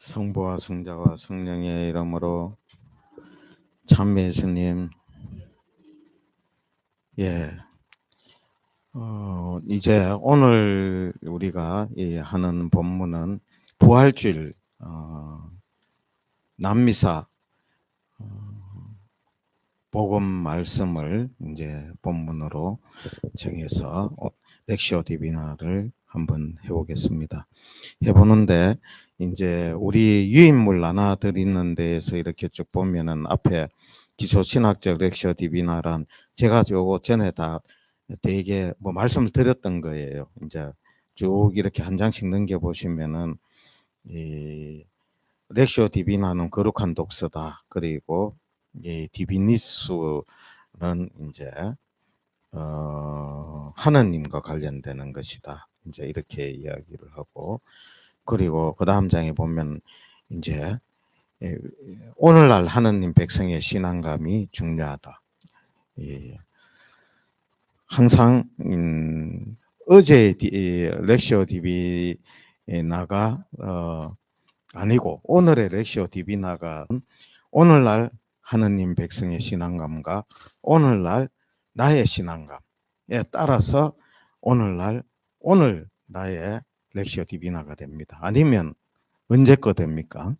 성부와 성자와 성령의 이름으로 참매 예수님. 예, 이제 오늘 우리가 하는 본문은 부활주일 남미사 복음 말씀을 이제 본문으로 정해서 렉시오 디비나를 한번 해보겠습니다. 해보는데 이제 우리 유인물 나눠드리는 데에서 이렇게 쭉 보면은 앞에 기초신학적 렉시오 디비나란 제가 요거 전에 다 되게 뭐 말씀을 드렸던 거예요. 이제 쭉 이렇게 한 장씩 넘겨 보시면은 이 렉시오 디비나는 거룩한 독서다. 그리고 이 디비니스는 이제 하나님과 관련되는 것이다. 이제 이렇게 이야기를 하고, 그리고 그 다음 장에 보면 이제 오늘날 하나님 백성의 신앙감이 중요하다. 항상 어제 렉시오 디비나가 아니고 오늘의 렉시오 디비나가 오늘날 하느님 백성의 신앙감과 오늘날 나의 신앙감에 따라서 오늘 나의 렉시오 디비나가 됩니다. 아니면 언제 거 됩니까?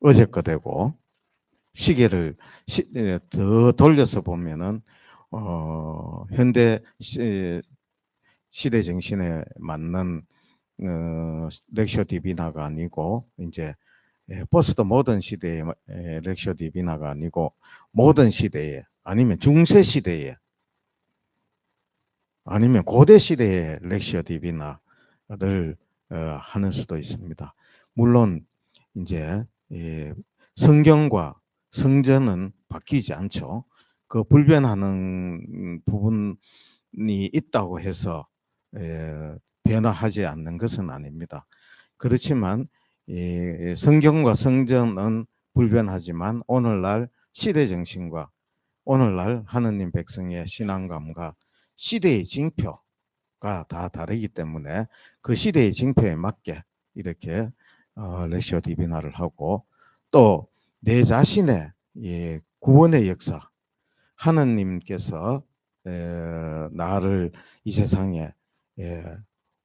어제 거 되고, 시계를 더 돌려서 보면은 현대 시대 정신에 맞는 렉시오 디비나가 아니고 이제 포스트 모던 시대의 렉시오 디비나가 아니고 모던 시대에, 아니면 중세 시대에, 아니면 고대 시대의 렉시오 디비나를 하는 수도 있습니다. 물론 이제 성경과 성전은 바뀌지 않죠. 그 불변하는 부분이 있다고 해서 변화하지 않는 것은 아닙니다. 그렇지만 성경과 성전은 불변하지만 오늘날 시대 정신과 오늘날 하느님 백성의 신앙감과 시대의 징표가 다 다르기 때문에 그 시대의 징표에 맞게 이렇게 렉시오 디비나를 하고, 또 내 자신의 구원의 역사, 하느님께서 나를 이 세상에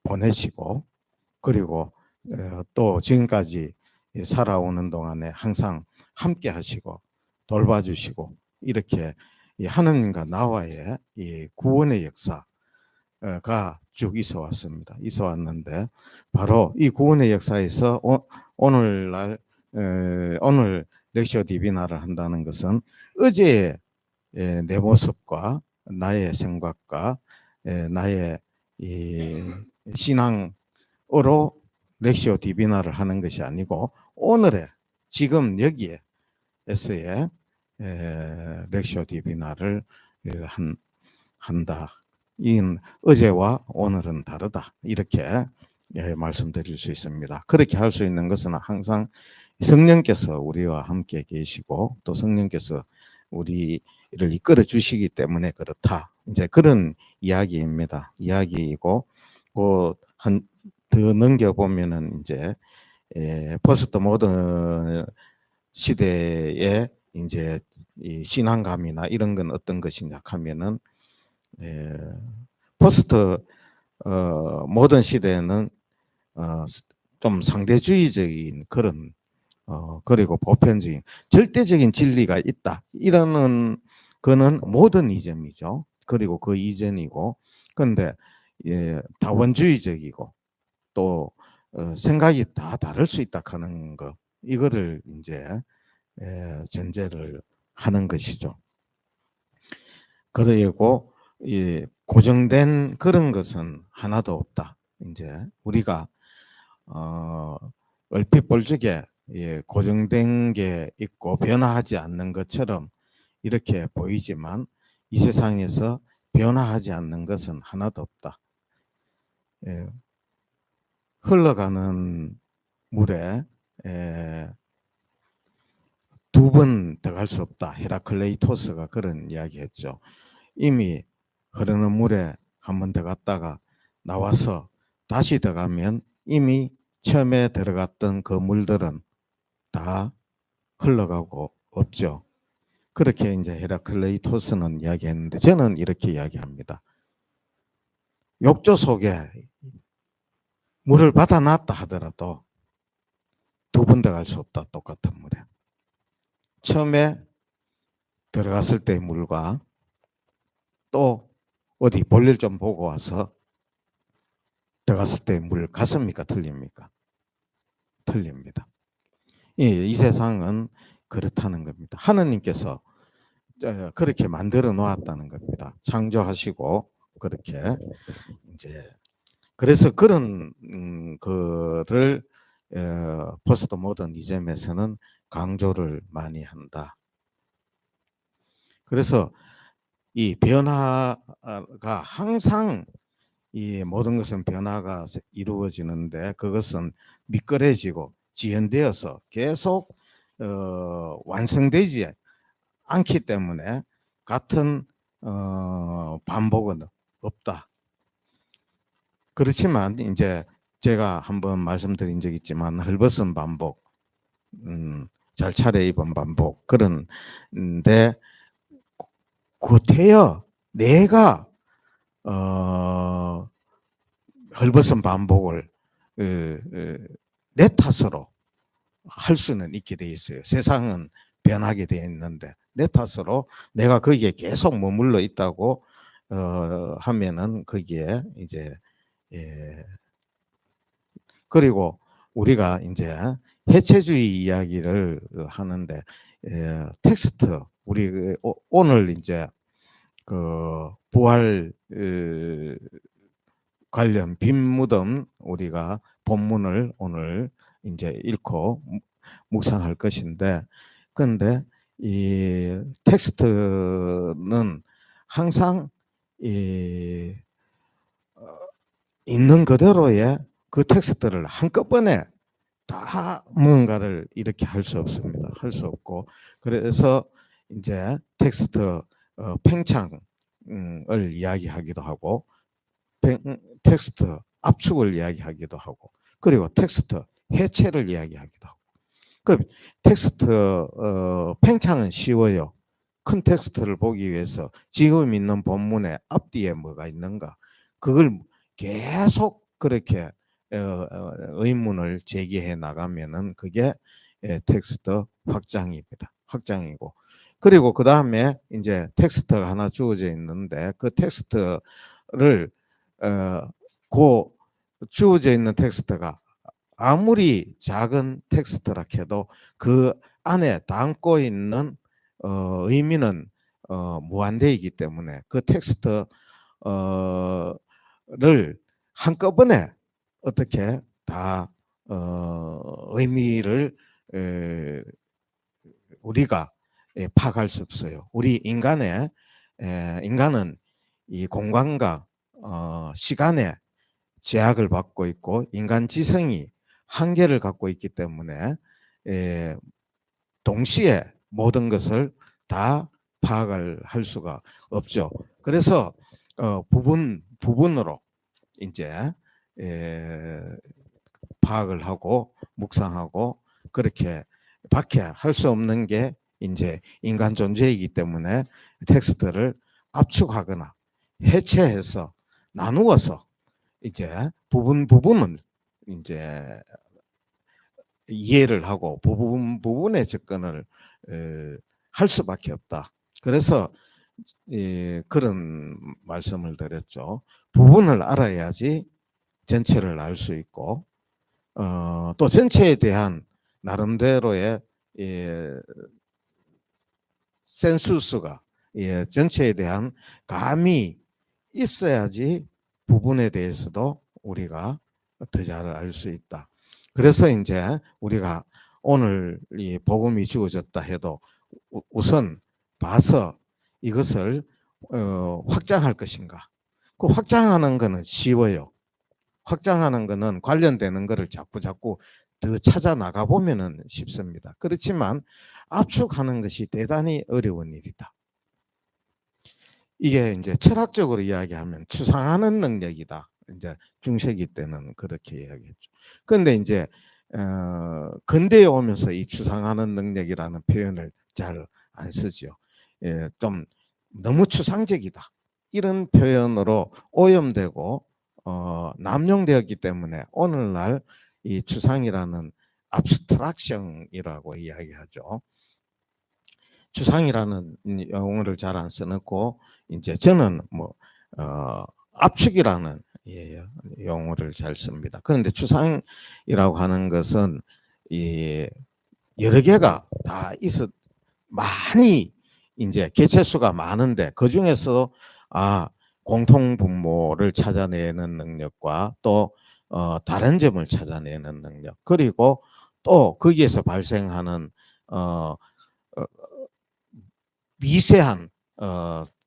보내시고, 그리고 또 지금까지 살아오는 동안에 항상 함께 하시고 돌봐주시고, 이렇게 하느님과 나와의 이 구원의 역사가 쭉 있어 왔습니다. 있어 왔는데, 바로 이 구원의 역사에서 오늘 렉시오 디비나를 한다는 것은 어제의 내 모습과 나의 생각과 나의 신앙으로 렉시오 디비나를 하는 것이 아니고 오늘의 지금 여기에서의 렉시오 디비나를 한다. 이는 어제와 오늘은 다르다. 이렇게 말씀드릴 수 있습니다. 그렇게 할 수 있는 것은 항상 성령께서 우리와 함께 계시고 또 성령께서 우리를 이끌어 주시기 때문에 그렇다. 이제 그런 이야기입니다. 이야기이고, 더 넘겨보면은 이제 포스트 모던 시대에 이제 이 신앙감이나 이런 건 어떤 것이냐 하면은 포스트 모던 시대에는 좀 상대주의적인 그런 그리고 보편적인 절대적인 진리가 있다, 이러는 거는 모더니즘이죠. 그리고 그 이전이고, 그런데 다원주의적이고 또 생각이 다 다를 수 있다 하는 거, 이거를 이제 전제를 하는 것이죠. 그리고 고정된 그런 것은 하나도 없다. 이제 우리가 얼핏 볼 적에 고정된 게 있고 변화하지 않는 것처럼 이렇게 보이지만 이 세상에서 변화하지 않는 것은 하나도 없다. 흘러가는 물에 두 번 들어갈 수 없다. 헤라클레이토스가 그런 이야기했죠. 이미 흐르는 물에 한 번 들어갔다가 나와서 다시 들어가면 이미 처음에 들어갔던 그 물들은 다 흘러가고 없죠. 그렇게 이제 헤라클레이토스는 이야기했는데 저는 이렇게 이야기합니다. 욕조 속에 물을 받아놨다 하더라도 두 번 들어갈 수 없다. 똑같은 물에. 처음에 들어갔을 때의 물과 또 어디 볼일 좀 보고 와서 들어갔을 때의 물 같습니까? 틀립니까? 틀립니다. 이 세상은 그렇다는 겁니다. 하느님께서 그렇게 만들어 놓았다는 겁니다. 창조하시고 그렇게 이제 그래서 그런 거를 포스트 모더니즘에서는 강조를 많이 한다. 그래서 이 변화가 항상 이 모든 것은 변화가 이루어지는데 그것은 미끄러지고 지연되어서 계속 완성되지 않기 때문에 같은 반복은 없다. 그렇지만 이제 제가 한번 말씀드린 적 있지만 헐벗은 반복, 잘 차려입은 반복 그런데 구태여 내가 헐벗은 반복을 내 탓으로 할 수는 있게 돼 있어요. 세상은 변하게 돼 있는데 내 탓으로 내가 거기에 계속 머물러 있다고 하면은 거기에 이제 예. 그리고 우리가 이제 해체주의 이야기를 하는데 텍스트 우리 오늘 이제 그 부활 관련 빈 무덤 우리가 본문을 오늘 이제 읽고 묵상할 것인데 그런데 이 텍스트는 항상 이 있는 그대로의 그 텍스트를 한꺼번에 다 뭔가를 이렇게 할 수 없습니다. 할 수 없고 그래서 이제 텍스트 팽창을 이야기하기도 하고 텍스트 압축을 이야기하기도 하고 그리고 텍스트 해체를 이야기하기도 하고 그 텍스트 팽창은 쉬워요. 큰 텍스트를 보기 위해서 지금 있는 본문의 앞뒤에 뭐가 있는가 그걸 계속 그렇게 의문을 제기해 나가면은 그게 텍스트 확장입니다. 확장이고 그리고 그 다음에 이제 텍스트가 하나 주어져 있는데 그 텍스트를 그 주어져 있는 텍스트가 아무리 작은 텍스트라 해도 그 안에 담고 있는 의미는 무한대이기 때문에 그 텍스트를 한꺼번에 어떻게 다 의미를 우리가 파악할 수 없어요. 우리 인간은 이 공간과 시간에 제약을 받고 있고 인간 지성이 한계를 갖고 있기 때문에 동시에 모든 것을 다 파악을 할 수가 없죠. 그래서 부분으로 이제 파악을 하고 묵상하고 그렇게 밖에 할 수 없는 게 이제 인간 존재이기 때문에 텍스트를 압축하거나 해체해서 나누어서 이제 부분을 이제 이해를 하고 부분의 접근을 할 수밖에 없다. 그래서 그런 말씀을 드렸죠. 부분을 알아야지 전체를 알 수 있고 또 전체에 대한 나름대로의 센수스가 전체에 대한 감이 있어야지 부분에 대해서도 우리가 더 잘 알 수 있다. 그래서 이제 우리가 오늘 이 복음이 주어졌다 해도 우선 봐서 이것을 확장할 것인가. 그 확장하는 거는 쉬워요. 확장하는 거는 관련되는 거를 자꾸 더 찾아 나가 보면은 쉽습니다. 그렇지만 압축하는 것이 대단히 어려운 일이다. 이게 이제 철학적으로 이야기하면 추상하는 능력이다. 이제 중세기 때는 그렇게 이야기했죠. 그런데 이제 근대에 오면서 이 추상하는 능력이라는 표현을 잘 안 쓰죠. 예, 좀 너무 추상적이다 이런 표현으로 오염되고 남용되었기 때문에 오늘날 이 추상이라는 abstraction이라고 이야기하죠. 추상이라는 용어를 잘 안 써놓고 이제 저는 뭐 압축이라는 용어를 잘 씁니다. 그런데 추상이라고 하는 것은 이 여러 개가 다 있어 많이 이제 개체수가 많은데 그 중에서 공통 분모를 찾아내는 능력과 또 다른 점을 찾아내는 능력 그리고 또 거기에서 발생하는 어, 어, 미세한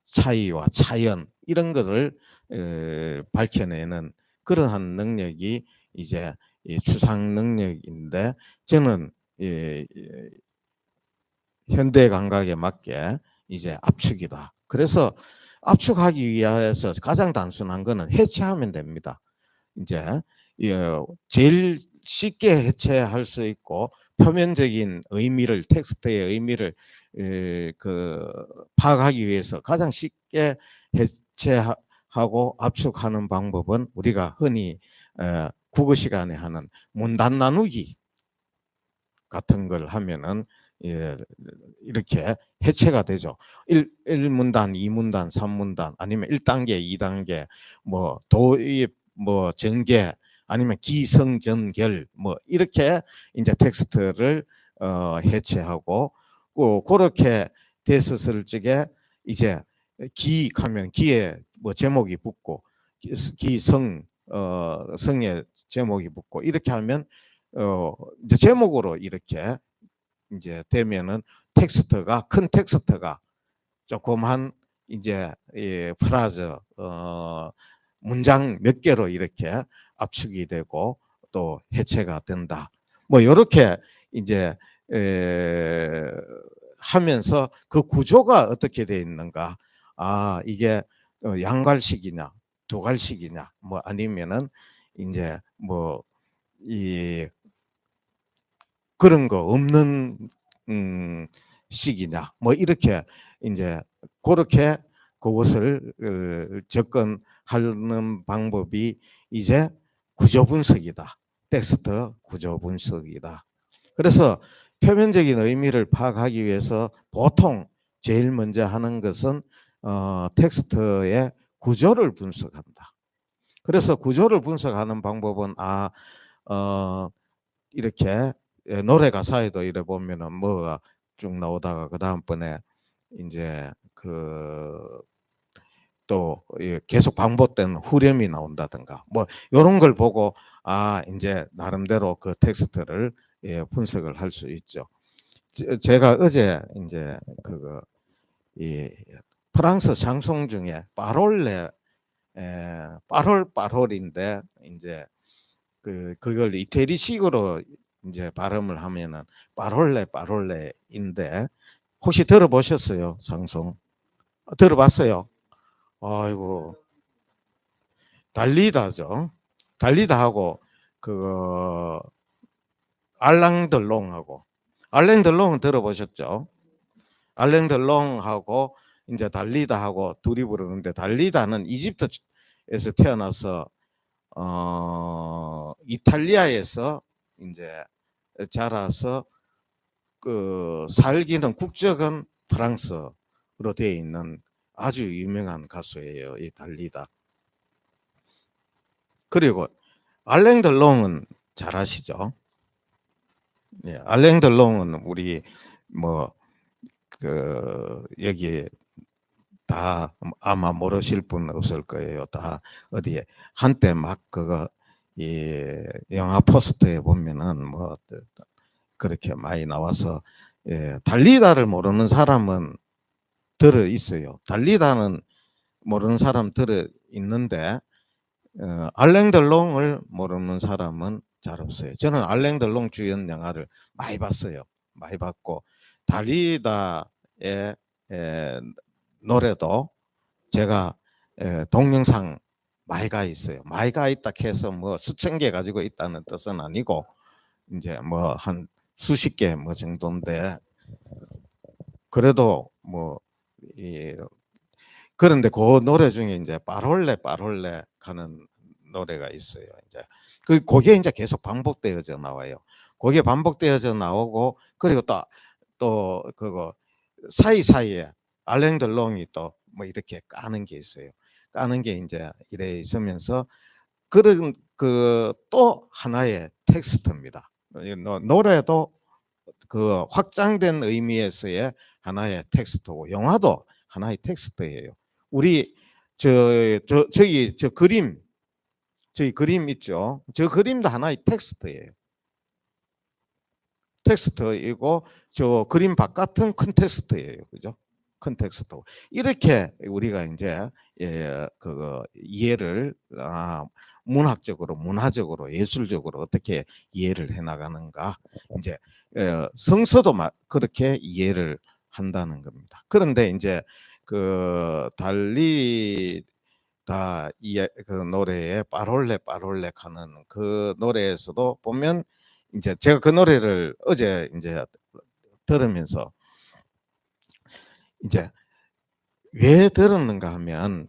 차이와 차이언 이런 것을 밝혀내는 그러한 능력이 이제 추상 능력인데 저는 현대 감각에 맞게 이제 압축이다. 그래서 압축하기 위해서 가장 단순한 거는 해체하면 됩니다. 이제 제일 쉽게 해체할 수 있고 표면적인 의미를 텍스트의 의미를 파악하기 위해서 가장 쉽게 해체하고 압축하는 방법은 우리가 흔히 국어 시간에 하는 문단 나누기 같은 걸 하면은 이렇게 해체가 되죠. 1문단, 2문단, 3문단 아니면 1단계, 2단계 뭐 도입 뭐 전개 아니면 기성전결 뭐 이렇게 이제 텍스트를 해체하고 그렇게 됐었을 적에 이제 기하면 기에 뭐 제목이 붙고 기성 성에 제목이 붙고 이렇게 하면 이제 제목으로 이렇게 이제 되면은 텍스트가 큰 텍스트가 조그만 이제 프라즈 문장 몇 개로 이렇게 압축이 되고 또 해체가 된다. 뭐 이렇게 이제 하면서 그 구조가 어떻게 되어 있는가? 이게 양갈식이냐, 두갈식이냐, 뭐 아니면은 이제 뭐 이 그런 거 없는 시기냐 뭐 이렇게 이제 그렇게 그것을 접근하는 방법이 이제 구조 분석이다. 텍스트 구조 분석이다. 그래서 표면적인 의미를 파악하기 위해서 보통 제일 먼저 하는 것은 텍스트의 구조를 분석한다. 그래서 구조를 분석하는 방법은 이렇게 노래 가사에도 이래 보면은 뭐가 쭉 나오다가 그 다음번에 이제 또 계속 반복되는 후렴이 나온다든가 뭐 이런 걸 보고 이제 나름대로 그 텍스트를 분석을 할 수 있죠. 제가 어제 이제 이 프랑스 샹송 중에 파롤레 파롤인데 이제 그걸 이태리식으로 이제 발음을 하면은 파롤레인데 혹시 들어보셨어요? 샹송 들어봤어요? 아이고 달리다죠. 달리다하고 그 알랑들롱하고 알랭들롱은 들어보셨죠? 알랭들롱하고 이제 달리다하고 둘이 부르는데 달리다는 이집트에서 태어나서 이탈리아에서 이제 자라서 살기는 국적은 프랑스로 되어 있는 아주 유명한 가수예요. 이 달리다. 그리고 알랭 들롱은 잘 아시죠? 예, 알랭 들롱은 우리 뭐 여기 다 아마 모르실 분 없을 거예요. 다 어디에 한때 막 이 영화 포스터에 보면은 뭐 그렇게 많이 나와서 달리다를 모르는 사람은 들어 있어요. 달리다는 모르는 사람 들어 있는데 알랭들롱을 모르는 사람은 잘 없어요. 저는 알랭들롱 주연 영화를 많이 봤어요. 많이 봤고 달리다의 노래도 제가 동영상 마이가 있어요. 마이가 있다 해서 뭐 수천 개 가지고 있다는 뜻은 아니고 이제 뭐 한 수십 개 뭐 정도인데 그래도 뭐 그런데 그 노래 중에 이제 빠롤레 빠롤레 하는 노래가 있어요. 이제 그게 이제 계속 반복되어져 나와요. 그게 반복되어져 나오고 그리고 또 그거 사이사이에 알랭들롱이 또 뭐 이렇게 까는 게 있어요. 까는 게 이제 이래 있으면서 그런 그 또 하나의 텍스트입니다. 노래도 그 확장된 의미에서의 하나의 텍스트고 영화도 하나의 텍스트예요. 우리 저기 저희 그림 있죠. 저 그림도 하나의 텍스트예요. 텍스트이고 저 그림 바깥은 컨텍스트예요. 그죠? 컨텍스트. 이렇게 우리가 이제 그거 이해를 문학적으로, 문화적으로, 예술적으로 어떻게 이해를 해 나가는가. 이제 성서도 그렇게 이해를 한다는 겁니다. 그런데 이제 그 달리 그 노래에 빠롤레 빠롤레 하는 그 노래에서도 보면 이제 제가 그 노래를 어제 이제 들으면서 이제 왜 들었는가 하면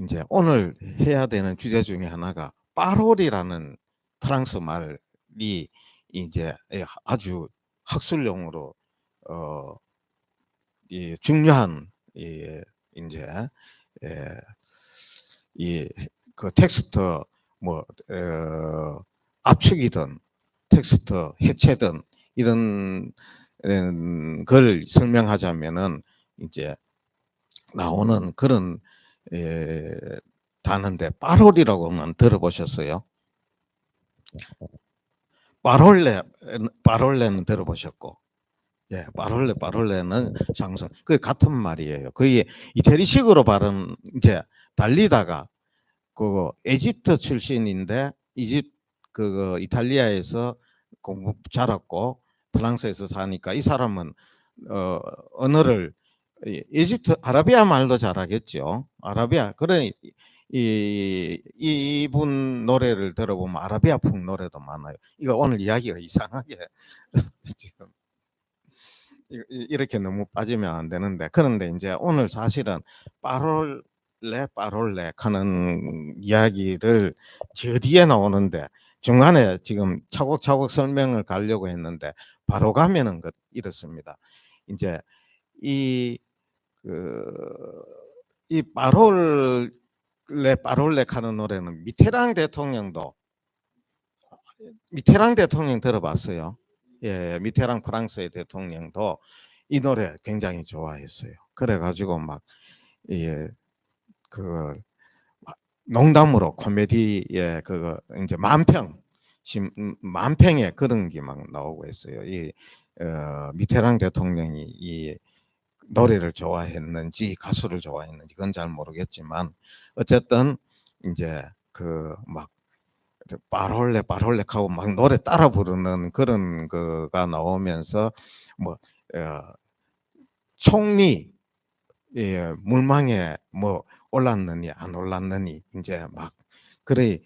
이제 오늘 해야 되는 주제 중에 하나가 빠롤이라는 프랑스 말이 이제 아주 학술용어로 어, 중요한 이제 그 텍스트 뭐 압축이든 텍스트 해체든 이런 걸 설명하자면은 이제 나오는 그런 단어인데 빠롤이라고는 들어보셨어요? 빠롤레는 들어보셨고, 예, 빠롤레는 장son. 그 같은 말이에요. 그게 이태리식으로 발음 이제 달리다가 그 에집트 출신인데 그 이탈리아에서 공부 자랐고 프랑스에서 사니까 이 사람은 언어를 이집트 아라비아 말도 잘하겠죠. 아라비아 그래 이분 노래를 들어보면 아라비아풍 노래도 많아요. 이거 오늘 이야기가 이상하게 지금 이렇게 너무 빠지면 안 되는데 그런데 이제 오늘 사실은 빠롤레 하는 이야기를 저 뒤에 나오는데 중간에 지금 차곡차곡 설명을 가려고 했는데 바로 가면은 이렇습니다. 이제 이 그 이 빠롤레 하는 노래는 미테랑 대통령 들어봤어요. 예, 미테랑 프랑스의 대통령도 이 노래 굉장히 좋아했어요. 그래가지고 막 예, 그 농담으로 코미디에 그거 이제 만평에 그런 게 막 나오고 있어요. 미테랑 대통령이 이 노래를 좋아했는지 가수를 좋아했는지 그건 잘 모르겠지만 어쨌든 이제 그 막 빠롤레 하고 막 노래 따라 부르는 그런 거가 나오면서 뭐 총리 물망에 뭐 올랐느니 안 올랐느니 이제 막 그래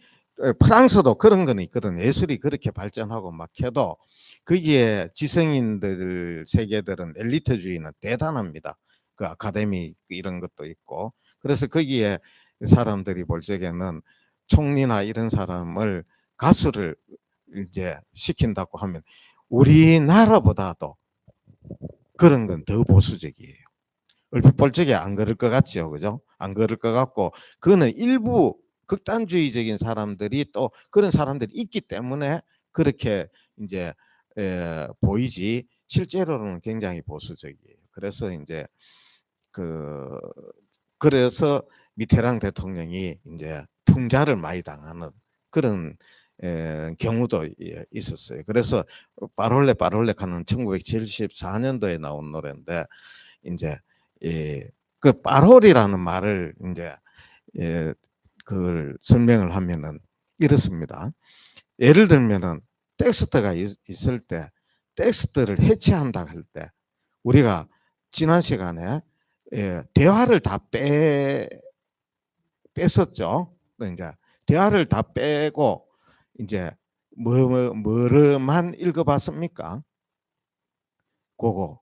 프랑스도 그런 건 있거든. 예술이 그렇게 발전하고 막 해도 거기에 지성인들 세계들은 엘리트주의는 대단합니다. 그 아카데미 이런 것도 있고 그래서 거기에 사람들이 볼 적에는 총리나 이런 사람을 가수를 이제 시킨다고 하면 우리나라보다도 그런 건 더 보수적이에요. 얼핏 볼 적에 안 그럴 것 같죠, 그죠? 안 그럴 것 같고 그거는 일부 극단주의적인 사람들이 또 그런 사람들이 있기 때문에 그렇게 이제 보이지 실제로는 굉장히 보수적이에요. 그래서 이제 그 그래서 미테랑 대통령이 이제 풍자를 많이 당하는 그런 경우도 있었어요. 그래서 빠롤레 하는 1974년도에 나온 노래인데 이제 그 빠롤이라는 말을 이제 그걸 설명을 하면은 이렇습니다. 예를 들면은 텍스트가 있을 때 텍스트를 해체한다 할 때 우리가 지난 시간에 대화를 다 뺐었죠. 그 이제 대화를 다 빼고 이제 뭐를만 읽어봤습니까? 그거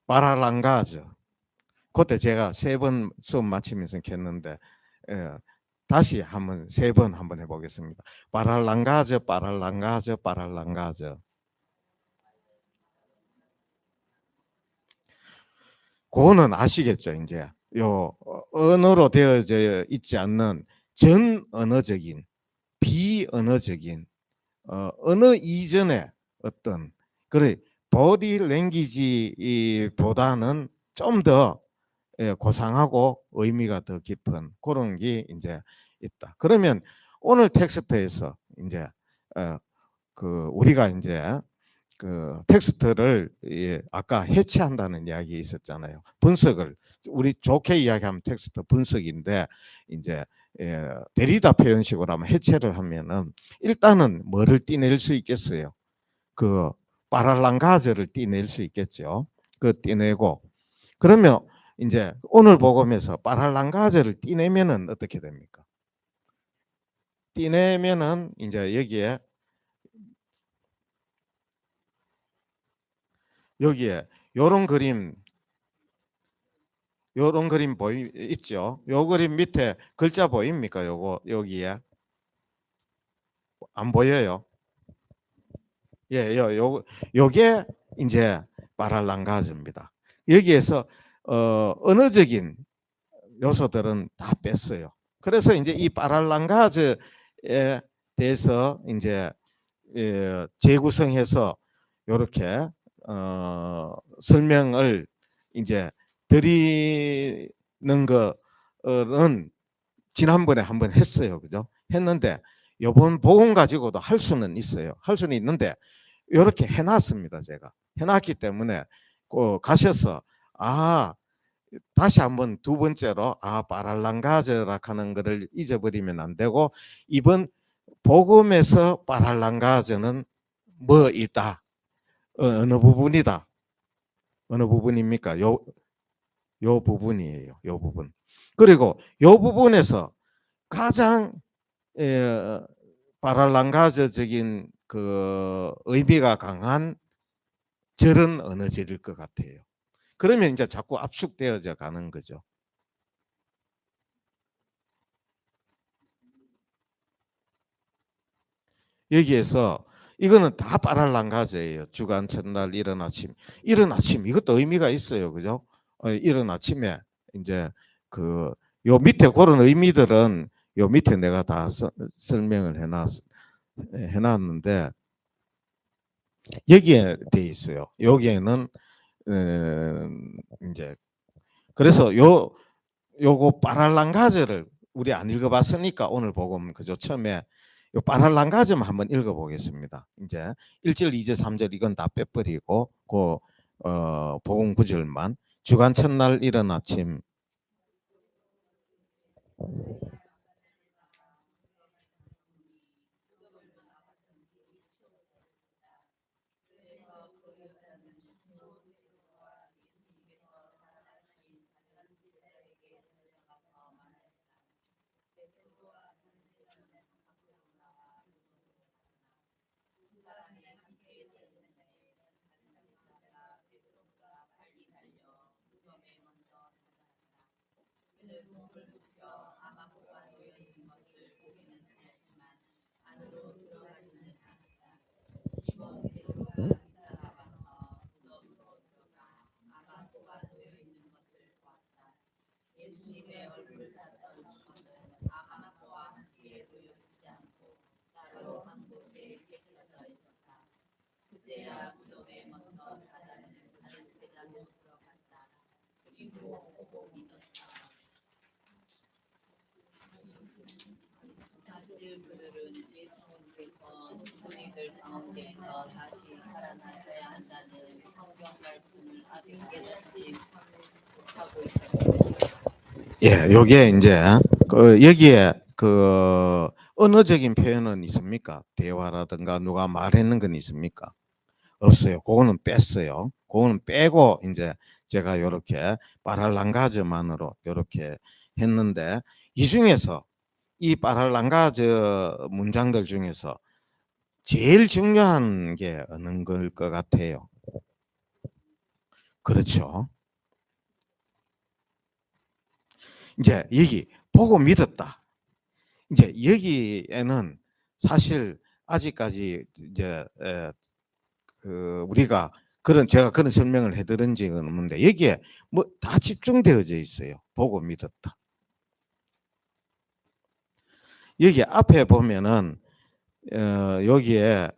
바랄랑가즈. 그때 제가 3번 수업 마치면서 했는데 다시 한번 3번 한번 해보겠습니다. 바랄랑가즈, 바랄랑가즈, 바랄랑가즈. 그거는 아시겠죠, 이제. 요 언어로 되어져 있지 않는 전 언어적인 비언어적인 언어 이전의 어떤 그래 보디 랭귀지보다는 좀 더 고상하고 의미가 더 깊은 그런 게 이제 있다. 그러면 오늘 텍스트에서 이제 그 우리가 이제 그 텍스트를 아까 해체한다는 이야기 있었잖아요. 분석을 우리 좋게 이야기하면 텍스트 분석인데 이제 데리다 표현식으로 하면 해체를 하면은 일단은 뭐를 띠낼 수 있겠어요? 그 파랄랑가즈를 띠낼 수 있겠죠. 그 띠내고 그러면 이제 오늘 복음에서 파랄랑가즈를 띠내면은 어떻게 됩니까? 띠내면은 이제 여기에 요런 그림 보이 있죠? 요 그림 밑에 글자 보입니까? 요거 여기에 안 보여요? 예, 요게 이제 파랄랑가즈입니다. 여기에서 언어적인 요소들은 다 뺐어요. 그래서 이제 이 파랄랑가즈에 대해서 이제 재구성해서 이렇게 설명을 이제 드리는 거는 지난번에 한번 했어요. 그죠? 했는데 이번 복음 가지고도 할 수는 있어요. 할 수는 있는데 이렇게 해놨습니다. 제가 해놨기 때문에 가셔서 다시 한번 두 번째로 파랄랑가즈라 하는 거를 잊어버리면 안 되고 이번 복음에서 파랄랑가즈는 뭐 있다. 어느 부분이다. 어느 부분입니까? 요 부분이에요. 요 부분. 그리고 요 부분에서 가장 파랄랑가즈적인 그 의미가 강한 절은 어느 절일 것 같아요. 그러면 이제 자꾸 압축되어져 가는 거죠. 여기에서 이거는 다 파랄랑가즈예요. 주간, 첫날, 이른 아침. 이른 아침 이것도 의미가 있어요. 그죠? 이른 아침에 이제 그 요 밑에 그런 의미들은 요 밑에 내가 다 설명을 해놨는데 여기에 돼 있어요. 여기에는 이제 그래서 요거 파랄랑가즈를 우리 안 읽어봤으니까 오늘 복음 그죠? 처음에 요 파랄랑가즈만 한번 읽어보겠습니다. 이제 1절, 2절, 3절 이건 다 빼버리고 그 복음 9절만 주간 첫날 이른 아침 예, 요게 이제 여기에 그 언어적인 표현은 있습니까? 대화라든가 누가 말했는 건 있습니까? 없어요. 그거는 뺐어요. 그거는 빼고 이제 제가 요렇게 파랄랑가즈만으로 요렇게 했는데 이 중에서 이 빠랄랑가 저 문장들 중에서 제일 중요한 게 어느 걸 것 같아요? 그렇죠. 이제 여기 보고 믿었다. 이제 여기에는 사실 아직까지 이제 우리가 제가 그런 설명을 해드린 적은 없는데 여기에 뭐 다 집중되어져 있어요. 보고 믿었다. 여기 앞에 보면은 여기에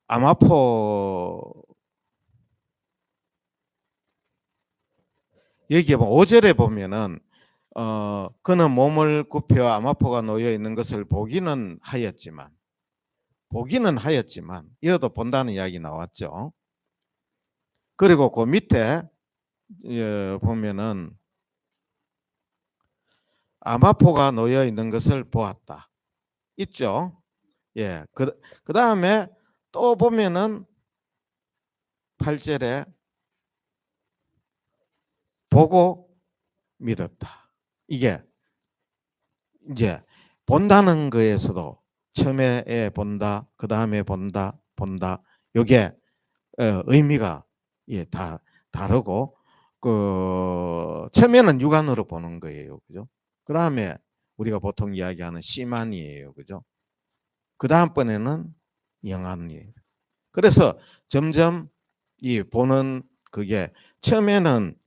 아마포 여기에 5절에 보면은 그는 몸을 굽혀 아마포가 놓여 있는 것을 보기는 하였지만 이어도 본다는 이야기 나왔죠. 그리고 그 밑에 보면은 아마포가 놓여 있는 것을 보았다. 있죠. 예. 그 다음에 또 보면은 8절에 보고 믿었다. 이게 이제 본다는 거에서도 처음에 본다, 그 다음에 본다. 요게 의미가 다 다르고 처음에는 육안으로 보는 거예요. 그죠? 그 다음에 우리가 보통 이야기하는 시만이에요. 그죠? 그 다음번에는 영안이에요. 그래서 점점 이 보는 그게 처음에는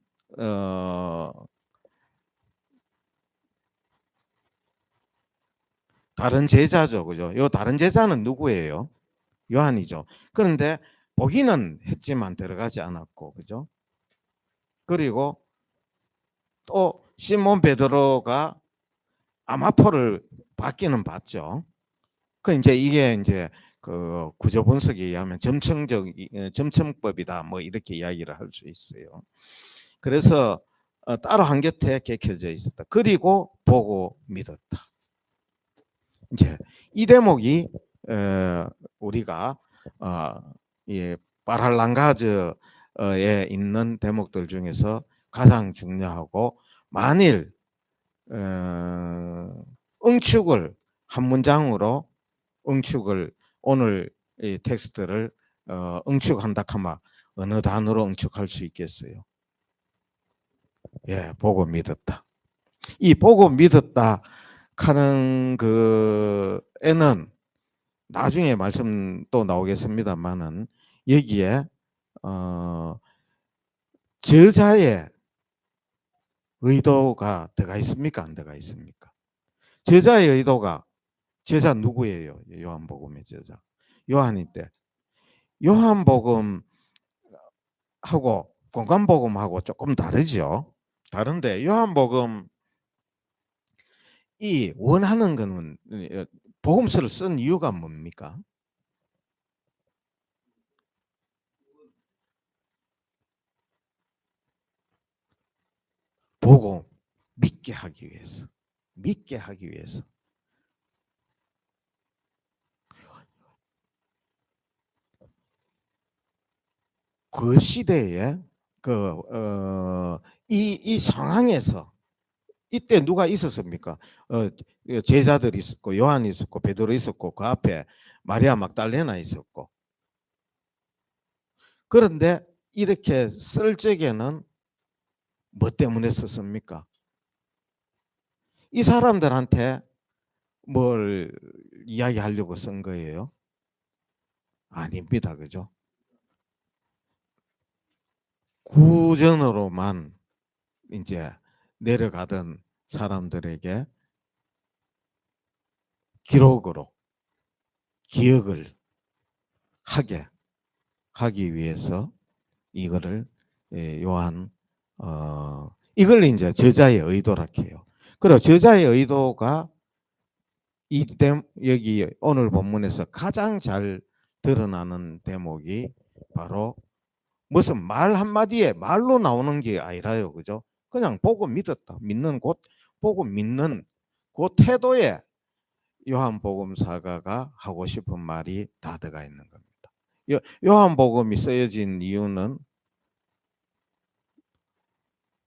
다른 제자죠. 그죠? 요 다른 제자는 누구예요? 요한이죠. 그런데 보기는 했지만 들어가지 않았고, 그죠? 그리고 또 시몬 베드로가 아마포를 받기는 받죠. 그 이제 이게 이제 그 구조 분석에 의하면 점층법이다 뭐 이렇게 이야기를 할 수 있어요. 그래서 따로 한 곁에 객혀져 있었다. 그리고 보고 믿었다. 이제 이 대목이 우리가 이 바랄랑가즈에 있는 대목들 중에서 가장 중요하고 만일 응축을 한 문장으로 응축을 오늘 이 텍스트를 응축한다 하면 어느 단어로 응축할 수 있겠어요? 예, 보고 믿었다. 이 보고 믿었다 하는 그에는 나중에 말씀 또 나오겠습니다만은 여기에 저자의 의도가 들어가 있습니까? 안 들어가 있습니까? 저자의 의도가 저자 누구예요? 요한복음의 저자. 요한인데 요한복음하고 공간복음하고 조금 다르죠. 다른데 요한복음 이 원하는 거는 복음서를 쓴 이유가 뭡니까? 보고 믿게 하기 위해서. 믿게 하기 위해서. 그 시대에 이 상황에서 이때 누가 있었습니까? 제자들이 있었고 요한이 있었고 베드로 있었고 그 앞에 마리아 막달레나 있었고 그런데 이렇게 쓸 적에는 뭐 때문에 썼습니까? 이 사람들한테 뭘 이야기하려고 쓴 거예요? 아닙니다. 그죠? 구전으로만 이제 내려가던 사람들에게 기록으로 기억을 하기 위해서 이거를 요한 이걸 이제 저자의 의도라 해요. 그리고 저자의 의도가 여기 오늘 본문에서 가장 잘 드러나는 대목이 바로 무슨 말 한마디에 말로 나오는 게 아니라요. 그죠? 그냥 보고 믿었다. 보고 믿는 그 태도에 요한복음 사가가 하고 싶은 말이 다 들어가 있는 겁니다. 요한복음이 쓰여진 이유는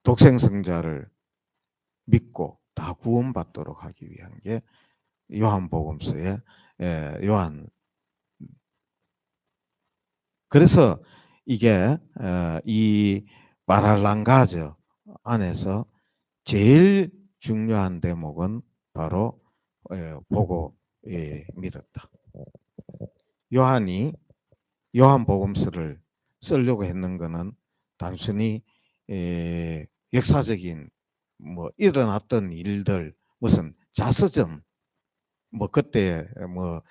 독생성자를 믿고 다 구원받도록 하기 위한 게 요한복음서의 요한. 그래서 이게 이 마랄랑가즈 안에서 제일 중요한 대목은 바로 보고 믿었다. 요한이 요한복음서를 쓰려고 했는 것은 단순히 역사적인 뭐 일어났던 일들, 무슨 자서전, 뭐 그때 뭐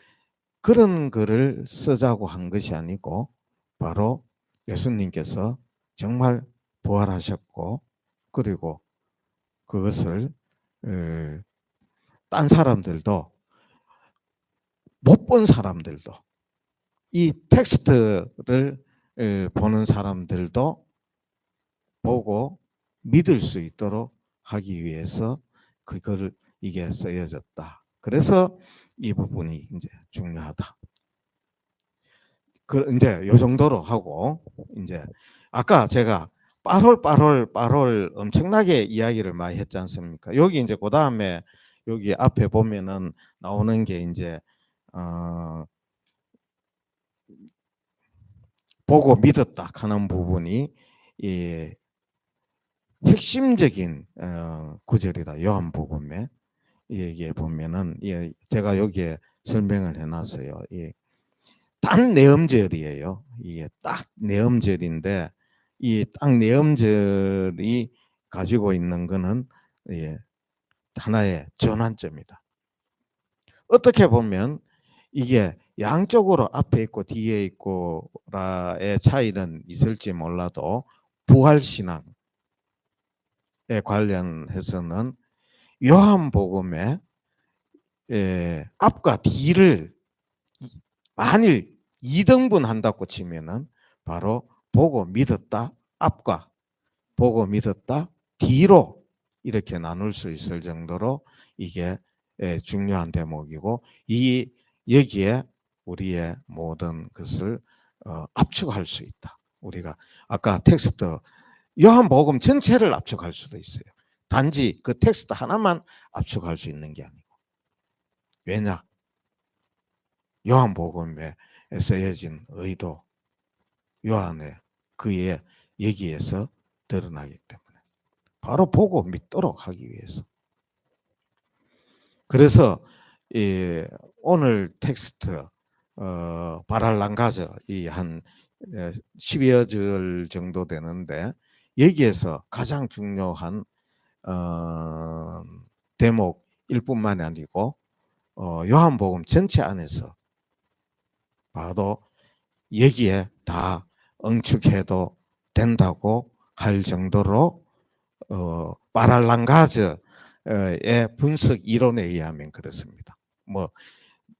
그런 글을 쓰자고 한 것이 아니고 바로 예수님께서 정말 부활하셨고, 그리고 그것을 딴 사람들도, 못 본 사람들도, 이 텍스트를 보는 사람들도 보고 믿을 수 있도록 하기 위해서 그거를 이게 쓰여졌다. 그래서 이 부분이 이제 중요하다. 이제 요 정도로 하고, 이제 아까 제가 빠롤 엄청나게 이야기를 많이 했지 않습니까? 여기 이제 그 다음에 여기 앞에 보면은 나오는 게 이제 보고 믿었다 하는 부분이 이 핵심적인 구절이다. 요한복음에 여기에 보면은 제가 여기에 설명을 해놨어요. 딱 내음절이에요. 이게 딱 내음절인데 이 딱 내음절이 가지고 있는 거는 하나의 전환점이다. 어떻게 보면 이게 양쪽으로 앞에 있고 뒤에 있고라의 차이는 있을지 몰라도 부활신앙에 관련해서는 요한복음의 앞과 뒤를 만일 2등분 한다고 치면은 바로 보고 믿었다 앞과 보고 믿었다 뒤로 이렇게 나눌 수 있을 정도로 이게 중요한 대목이고, 여기에 우리의 모든 것을 압축할 수 있다. 우리가 아까 텍스트 요한복음 전체를 압축할 수도 있어요. 단지 그 텍스트 하나만 압축할 수 있는 게 아니고. 왜냐? 요한복음에 쓰여진 의도, 요한의 그의 얘기에서 드러나기 때문에 바로 보고 믿도록 하기 위해서. 그래서 오늘 텍스트 바랄랑가저 한 10여 절 정도 되는데, 여기에서 가장 중요한 대목일 뿐만이 아니고 요한복음 전체 안에서 봐도 여기에 다 응축해도 된다고 할 정도로 바랄랑가즈의 분석 이론에 의하면 그렇습니다. 뭐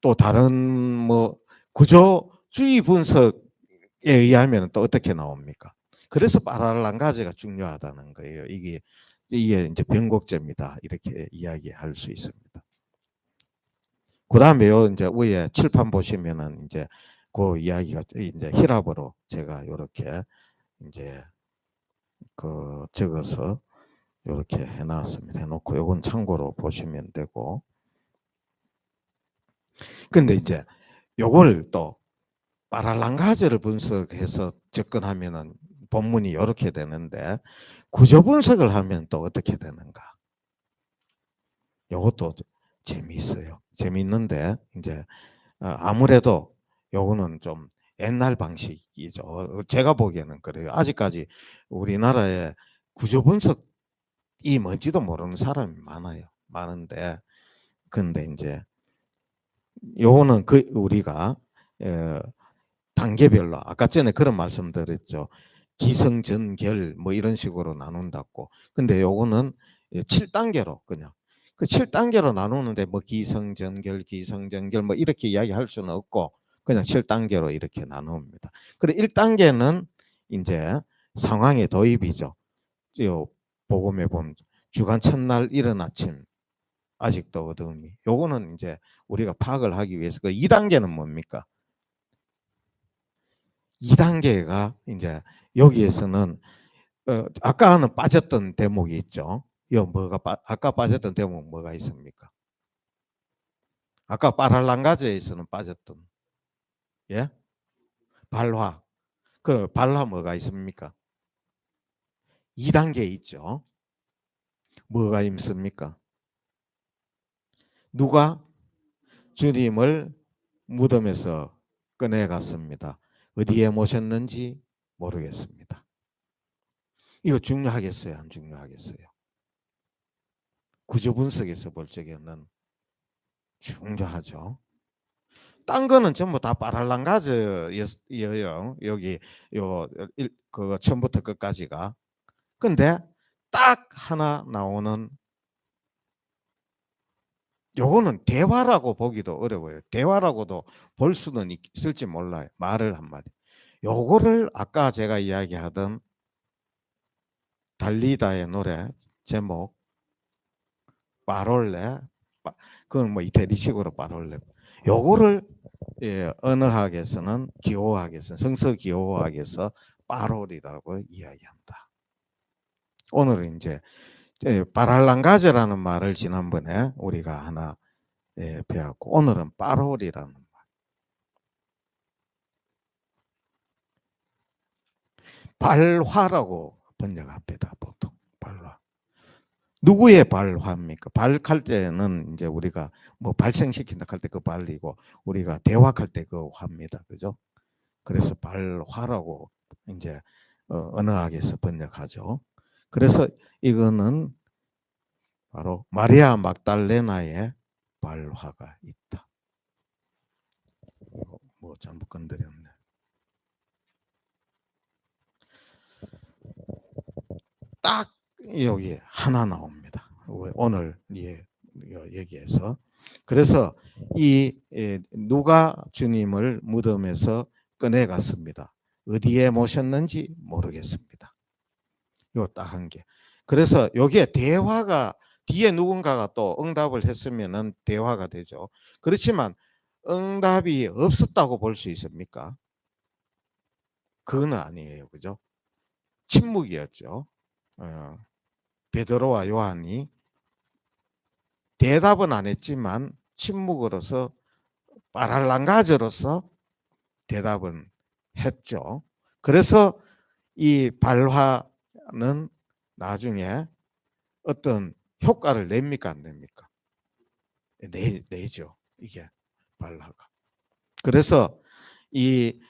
또 다른 뭐 구조주의 분석에 의하면 또 어떻게 나옵니까? 그래서 바랄랑가즈가 중요하다는 거예요. 이게 이제 변곡점이다 이렇게 이야기할 수 있습니다. 그 다음에 이제 위에 칠판 보시면은 이제 그 이야기가 이제 히랍어로 제가 이렇게 이제 적어서 이렇게 해놨습니다. 해놓고 이건 참고로 보시면 되고. 근데 이제 요걸 또 바랄랑가즈를 분석해서 접근하면은 본문이 이렇게 되는데, 구조 분석을 하면 또 어떻게 되는가? 요것도 재미있어요. 재미있는데 이제 아무래도 요거는 좀 옛날 방식이죠. 제가 보기에는 그래요. 아직까지 우리나라에 구조 분석이 뭔지도 모르는 사람이 많은데, 근데 이제 요거는 우리가 단계별로 아까 전에 그런 말씀드렸죠. 기성전결 뭐 이런 식으로 나눈다고. 근데 요거는 7단계로 그냥 그 7단계로 나누는데 뭐 기성전결 뭐 이렇게 이야기할 수는 없고 그냥 7단계로 이렇게 나눕니다. 그리고 1단계는 이제 상황의 도입이죠. 요 복음에 보면 주간 첫날 이른 아침 아직도 어두움이. 요거는 이제 우리가 파악을 하기 위해서. 그 2단계는 뭡니까? 2단계가 이제 여기에서는 아까는 빠졌던 대목이 있죠. 아까 빠졌던 대목 뭐가 있습니까? 아까 파랄랑가제에서는 빠졌던 예? 발화. 그 발화 뭐가 있습니까? 2단계 있죠. 뭐가 있습니까? 누가 주님을 무덤에서 꺼내갔습니다. 어디에 모셨는지 모르겠습니다. 이거 중요하겠어요? 안 중요하겠어요? 구조 분석에서 볼 적에는 중요하죠. 딴 거는 전부 다 빠랄랑가즈예요. 여기 그 처음부터 끝까지가. 근데 딱 하나 나오는 요거는 대화라고 보기도 어려워요. 대화라고도 볼 수는 있을지 몰라요. 말을 한마디. 요거를 아까 제가 이야기하던 달리다의 노래 제목 파롤레, 그건 뭐 이태리식으로 파롤레. 요거를 언어학에서는 기호학에서 성서 기호학에서 파롤이라고 이야기한다. 오늘은 이제 파랄랑가제라는 말을 지난번에 우리가 하나 배웠고 오늘은 파롤이라는 말. 발화라고 번역합니다. 보통 발화. 누구의 발화입니까? 발할 때는 이제 우리가 뭐 발생시킨다 할 때 그 발이고 우리가 대화할 때 그 화입니다. 그죠? 그래서 발화라고 이제 언어학에서 번역하죠. 그래서 이거는 바로 마리아 막달레나의 발화가 있다. 뭐 잘못 건드렸네. 딱 여기 하나 나옵니다. 오늘 얘기해서. 그래서 이 누가 주님을 무덤에서 꺼내갔습니다. 어디에 모셨는지 모르겠습니다. 요 딱 한 개. 그래서 여기에 대화가 뒤에 누군가가 또 응답을 했으면은 대화가 되죠. 그렇지만 응답이 없었다고 볼 수 있습니까? 그건 아니에요. 그죠? 침묵이었죠. 베드로와 요한이 대답은 안 했지만 침묵으로서 파랄랑가즈로서 대답은 했죠. 그래서 이 발화는 나중에 어떤 효과를 냅니까 안 냅니까? 내죠. 이게 발화가. 그래서 이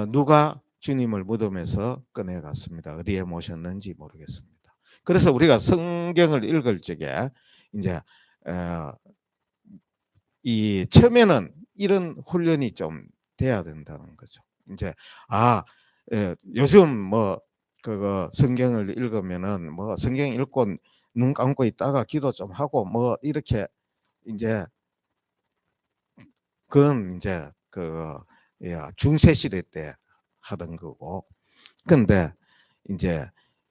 누가 주님을 무덤에서 꺼내갔습니다. 어디에 모셨는지 모르겠습니다. 그래서 우리가 성경을 읽을 적에 이제 이 처음에는 이런 훈련이 좀 돼야 된다는 거죠. 이제 요즘 뭐 그거 성경을 읽으면은 뭐 성경 읽고 눈 감고 있다가 기도 좀 하고 뭐 이렇게 이제 그건 이제 그 중세 시대 때 하던 거고. 근데 이제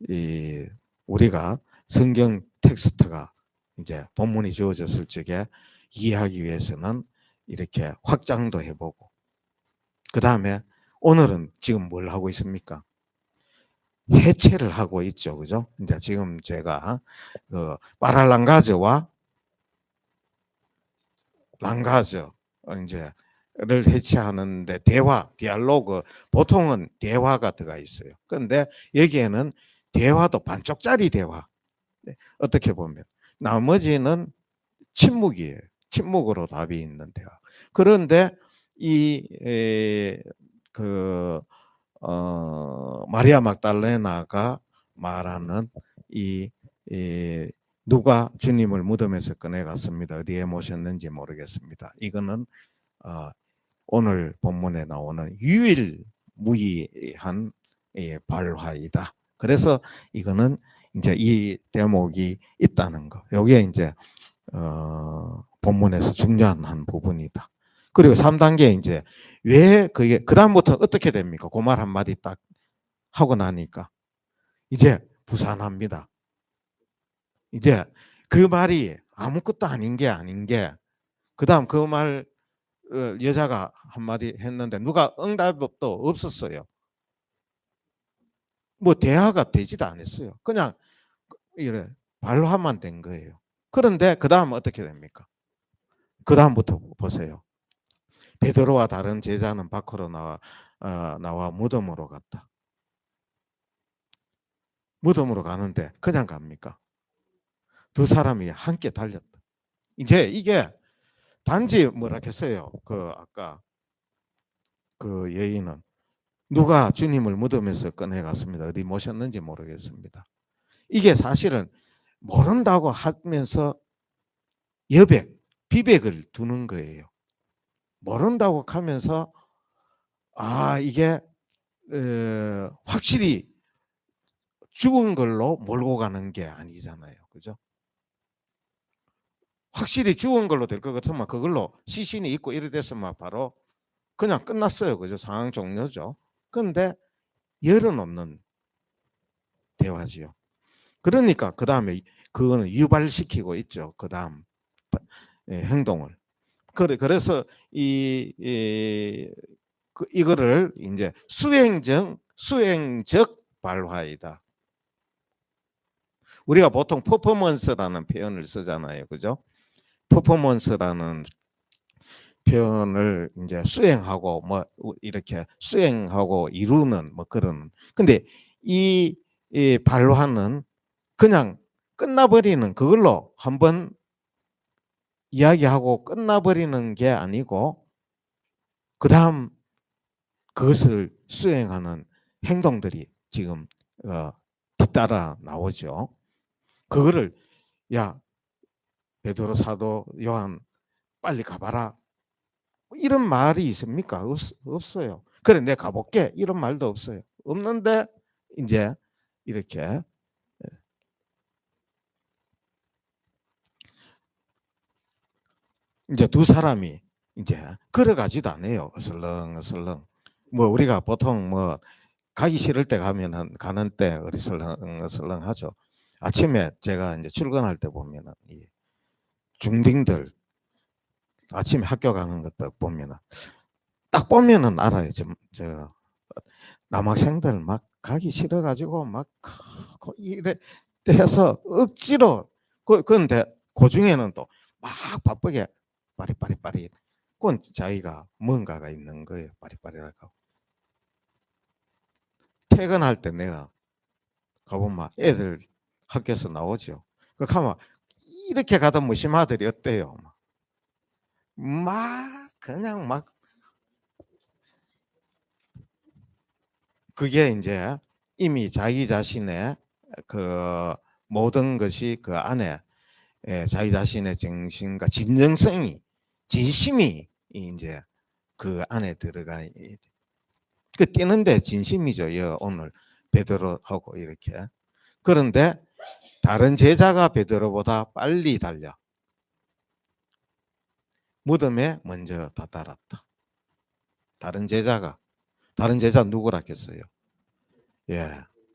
이 우리가 성경 텍스트가 이제 본문이 주어졌을 적에 이해하기 위해서는 이렇게 확장도 해보고 그 다음에 오늘은 지금 뭘 하고 있습니까? 해체를 하고 있죠. 그죠? 이제 지금 제가 그 파랄랑가즈와 랑가즈 이제를 해체하는데 대화, 디알로그 보통은 대화가 들어가 있어요. 그런데 여기에는 대화도 반쪽짜리 대화. 어떻게 보면 나머지는 침묵이에요. 침묵으로 답이 있는 대화. 그런데 마리아 막달레나가 말하는 누가 주님을 무덤에서 꺼내갔습니다. 어디에 모셨는지 모르겠습니다. 이거는 오늘 본문에 나오는 유일무이한 발화이다. 그래서 이거는 이제 이 대목이 있다는 거. 여기에 이제 본문에서 중요한 한 부분이다. 그리고 3단계 이제 왜 그게 그다음부터 어떻게 됩니까? 그 말 한마디 딱 하고 나니까 이제 부산합니다. 이제 그 말이 아무것도 아닌 게 그다음 그 말 여자가 한마디 했는데 누가 응답도 없었어요. 뭐 대화가 되지도 않았어요. 그냥 이래 발로 하면 된 거예요. 그런데 그 다음 어떻게 됩니까? 그 다음부터 보세요. 베드로와 다른 제자는 밖으로 나와 무덤으로 갔다. 무덤으로 가는데 그냥 갑니까? 두 사람이 함께 달렸다. 이제 이게 단지 뭐라 했어요. 그 아까 그 여인은 누가 주님을 무덤에서 꺼내갔습니다. 어디 모셨는지 모르겠습니다. 이게 사실은 모른다고 하면서 여백, 비백을 두는 거예요. 모른다고 하면서 이게 확실히 죽은 걸로 몰고 가는 게 아니잖아요. 그죠? 확실히 죽은 걸로 될 것 같으면 그걸로 시신이 있고 이래 됐으면 바로 그냥 끝났어요. 그죠? 상황 종료죠. 그런데 열은 없는 대화지요. 그러니까 그 다음에 그거는 유발시키고 있죠. 그 다음 행동을. 그래서 이거를 이제 수행적 발화이다. 우리가 보통 퍼포먼스라는 표현을 쓰잖아요. 그죠? 퍼포먼스라는 표현을 이제 수행하고 뭐 이렇게 수행하고 이루는 뭐 그런. 근데 이 발화는 그냥 끝나버리는 그걸로 한번 이야기하고 끝나버리는 게 아니고 그 다음 그것을 수행하는 행동들이 지금 뒤따라 나오죠. 그거를 야 베드로 사도 요한 빨리 가봐라 이런 말이 있습니까? 없어요. 그래 내가 가볼게 이런 말도 없어요. 없는데 이제 이렇게 이제 두 사람이 이제 걸어가지도 않아요. 어슬렁어슬렁. 뭐 우리가 보통 뭐 가기 싫을 때 가는 때 어슬렁어슬렁 하죠. 아침에 제가 이제 출근할 때 보면은 이 중딩들 아침에 학교 가는 것도 보면은 딱 보면은 알아요. 저 남학생들 막 가기 싫어가지고 막 이래 해서 억지로 그런데 그 중에는 또 막 바쁘게 빠리빠리빠리 그건 자기가 뭔가가 있는 거예요. 빠리빠리라고. 퇴근할 때 내가 가보면 애들 학교에서 나오죠. 그 가면 이렇게 가던 무심아들이 어때요? 막 그냥 막 그게 이제 이미 자기 자신의 그 모든 것이 그 안에 자기 자신의 정신과 진정성이 진심이 이제 그 안에 들어가 그 뛰는데 진심이죠. 오늘 베드로하고 이렇게. 그런데 다른 제자가 베드로보다 빨리 달려 무덤에 먼저 다다랐다. 다른 제자 누구라겠어요? 예,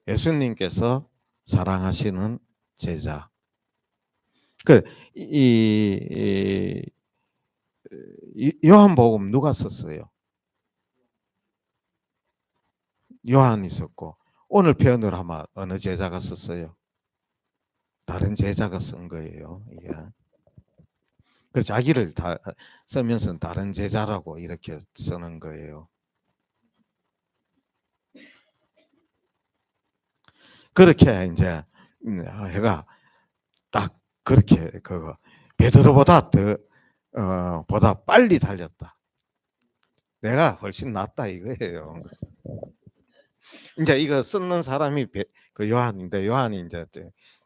예수님께서 사랑하시는 제자. 그 요한복음 누가 썼어요? 요한이 썼고 오늘 표현을 하면 어느 제자가 썼어요? 다른 제자가 쓴 거예요. 예. 그 자기를 다 쓰면서 다른 제자라고 이렇게 쓰는 거예요. 그렇게 이제 해가 딱 그렇게 그 베드로보다 보다 빨리 달렸다. 내가 훨씬 낫다 이거예요. 이제 이거 쓰는 사람이 그 요한인데 요한이 이제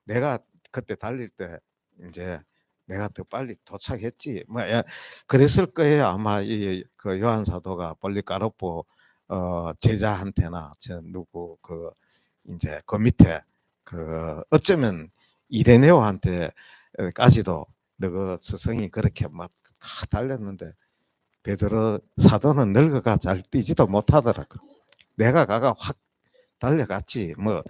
내가 그때 달릴 때 이제 내가 더 빨리 도착했지 뭐 그랬을 거예요. 아마 그 요한 사도가 볼리카르포 제자한테나 저 누구 그 이제 그 밑에 그 어쩌면 이레네오한테까지도 너그 스승이 그렇게 막 달렸는데 베드로 사도는 늙어가 잘 뛰지도 못하더라고. 내가 가가 확 달려갔지. 뭐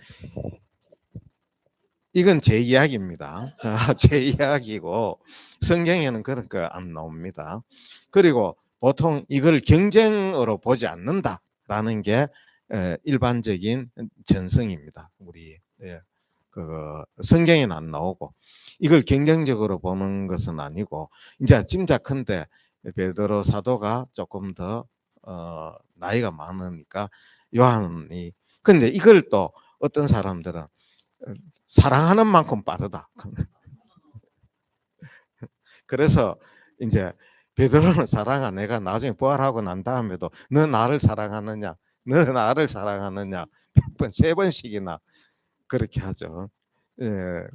이건 제 이야기입니다. 제 이야기고 성경에는 그런 거 안 나옵니다. 그리고 보통 이걸 경쟁으로 보지 않는다라는 게 일반적인 전성입니다. 우리 그 성경에는 안 나오고 이걸 경쟁적으로 보는 것은 아니고 이제 짐작컨대 베드로 사도가 조금 더 나이가 많으니까 요한이 근데 이걸 또 어떤 사람들은 사랑하는 만큼 빠르다. 그래서 이제 베드로는 사랑하 내가 나중에 부활하고 난 다음에도 너 나를 사랑하느냐 너 나를 사랑하느냐 몇 번, 세 번씩이나 그렇게 하죠. 예,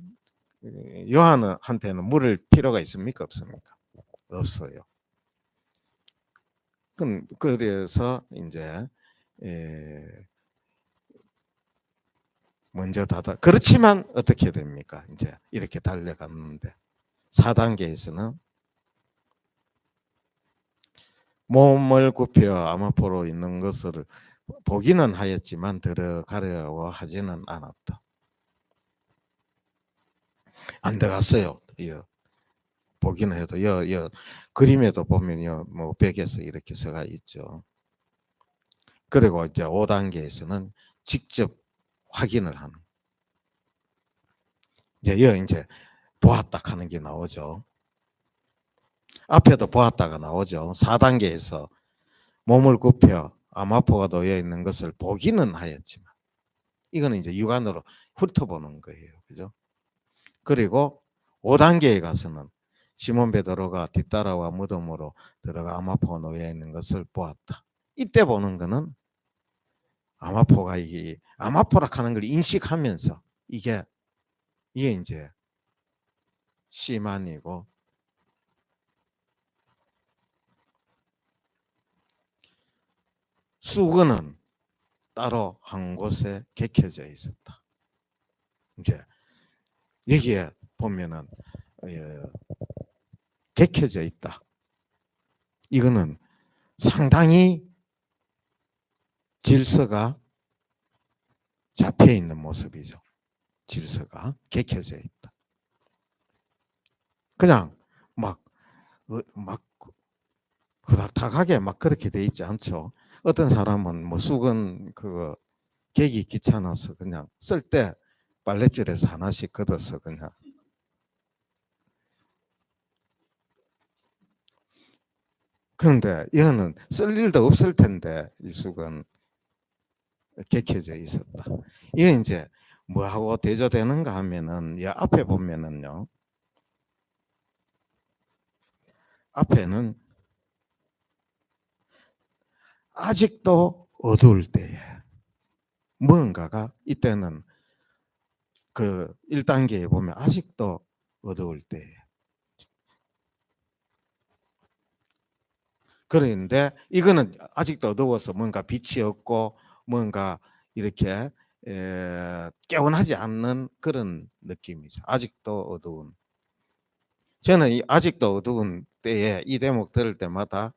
요한한테는 물을 필요가 있습니까 없습니까? 없어요. 그래서 이제 예, 먼저 닫아. 그렇지만 어떻게 됩니까? 이제 이렇게 달려갔는데 4단계에서는 몸을 굽혀 아마포로 있는 것을 보기는 하였지만 들어가려고 하지는 않았다. 안 들어갔어요. 보기는 해도 그림에도 보면요 뭐 벽에서 이렇게 서가 있죠. 그리고 이제 5단계에서는 직접 확인을 하는. 이제 보았다 하는 게 나오죠. 앞에도 보았다가 나오죠. 4단계에서 몸을 굽혀 암화포가 놓여 있는 것을 보기는 하였지만 이거는 이제 육안으로 훑어보는 거예요. 그죠? 그리고 5단계에 가서는 시몬 베드로가 뒷따라와 무덤으로 들어가 암화포가 놓여 있는 것을 보았다. 이때 보는 거는 암화포가 이게 암화포라 하는 걸 인식하면서 이게 이제 시만이고 수건은 따로 한 곳에 객해져 있었다. 이제 여기에 보면은 객해져 있다. 이거는 상당히 질서가 잡혀 있는 모습이죠. 질서가 객해져 있다. 그냥 막 후닥닥하게 막 그렇게 돼 있지 않죠. 어떤 사람은 뭐 수건 그거 개기 귀찮아서 그냥 쓸 때 빨랫줄에서 하나씩 걷어서 그냥 그런데 이거는 쓸 일도 없을 텐데 이 수건 객해져 있었다. 이게 이제 뭐하고 대조되는가 하면은 이 앞에 보면은요. 앞에는 아직도 어두울 때에 뭔가가 이때는 그 1단계에 보면 아직도 어두울 때에 그런데 이거는 아직도 어두워서 뭔가 빛이 없고 뭔가 이렇게 개운하지 않는 그런 느낌이죠. 아직도 어두운. 저는 이 아직도 어두운 때에 이 대목 들을 때마다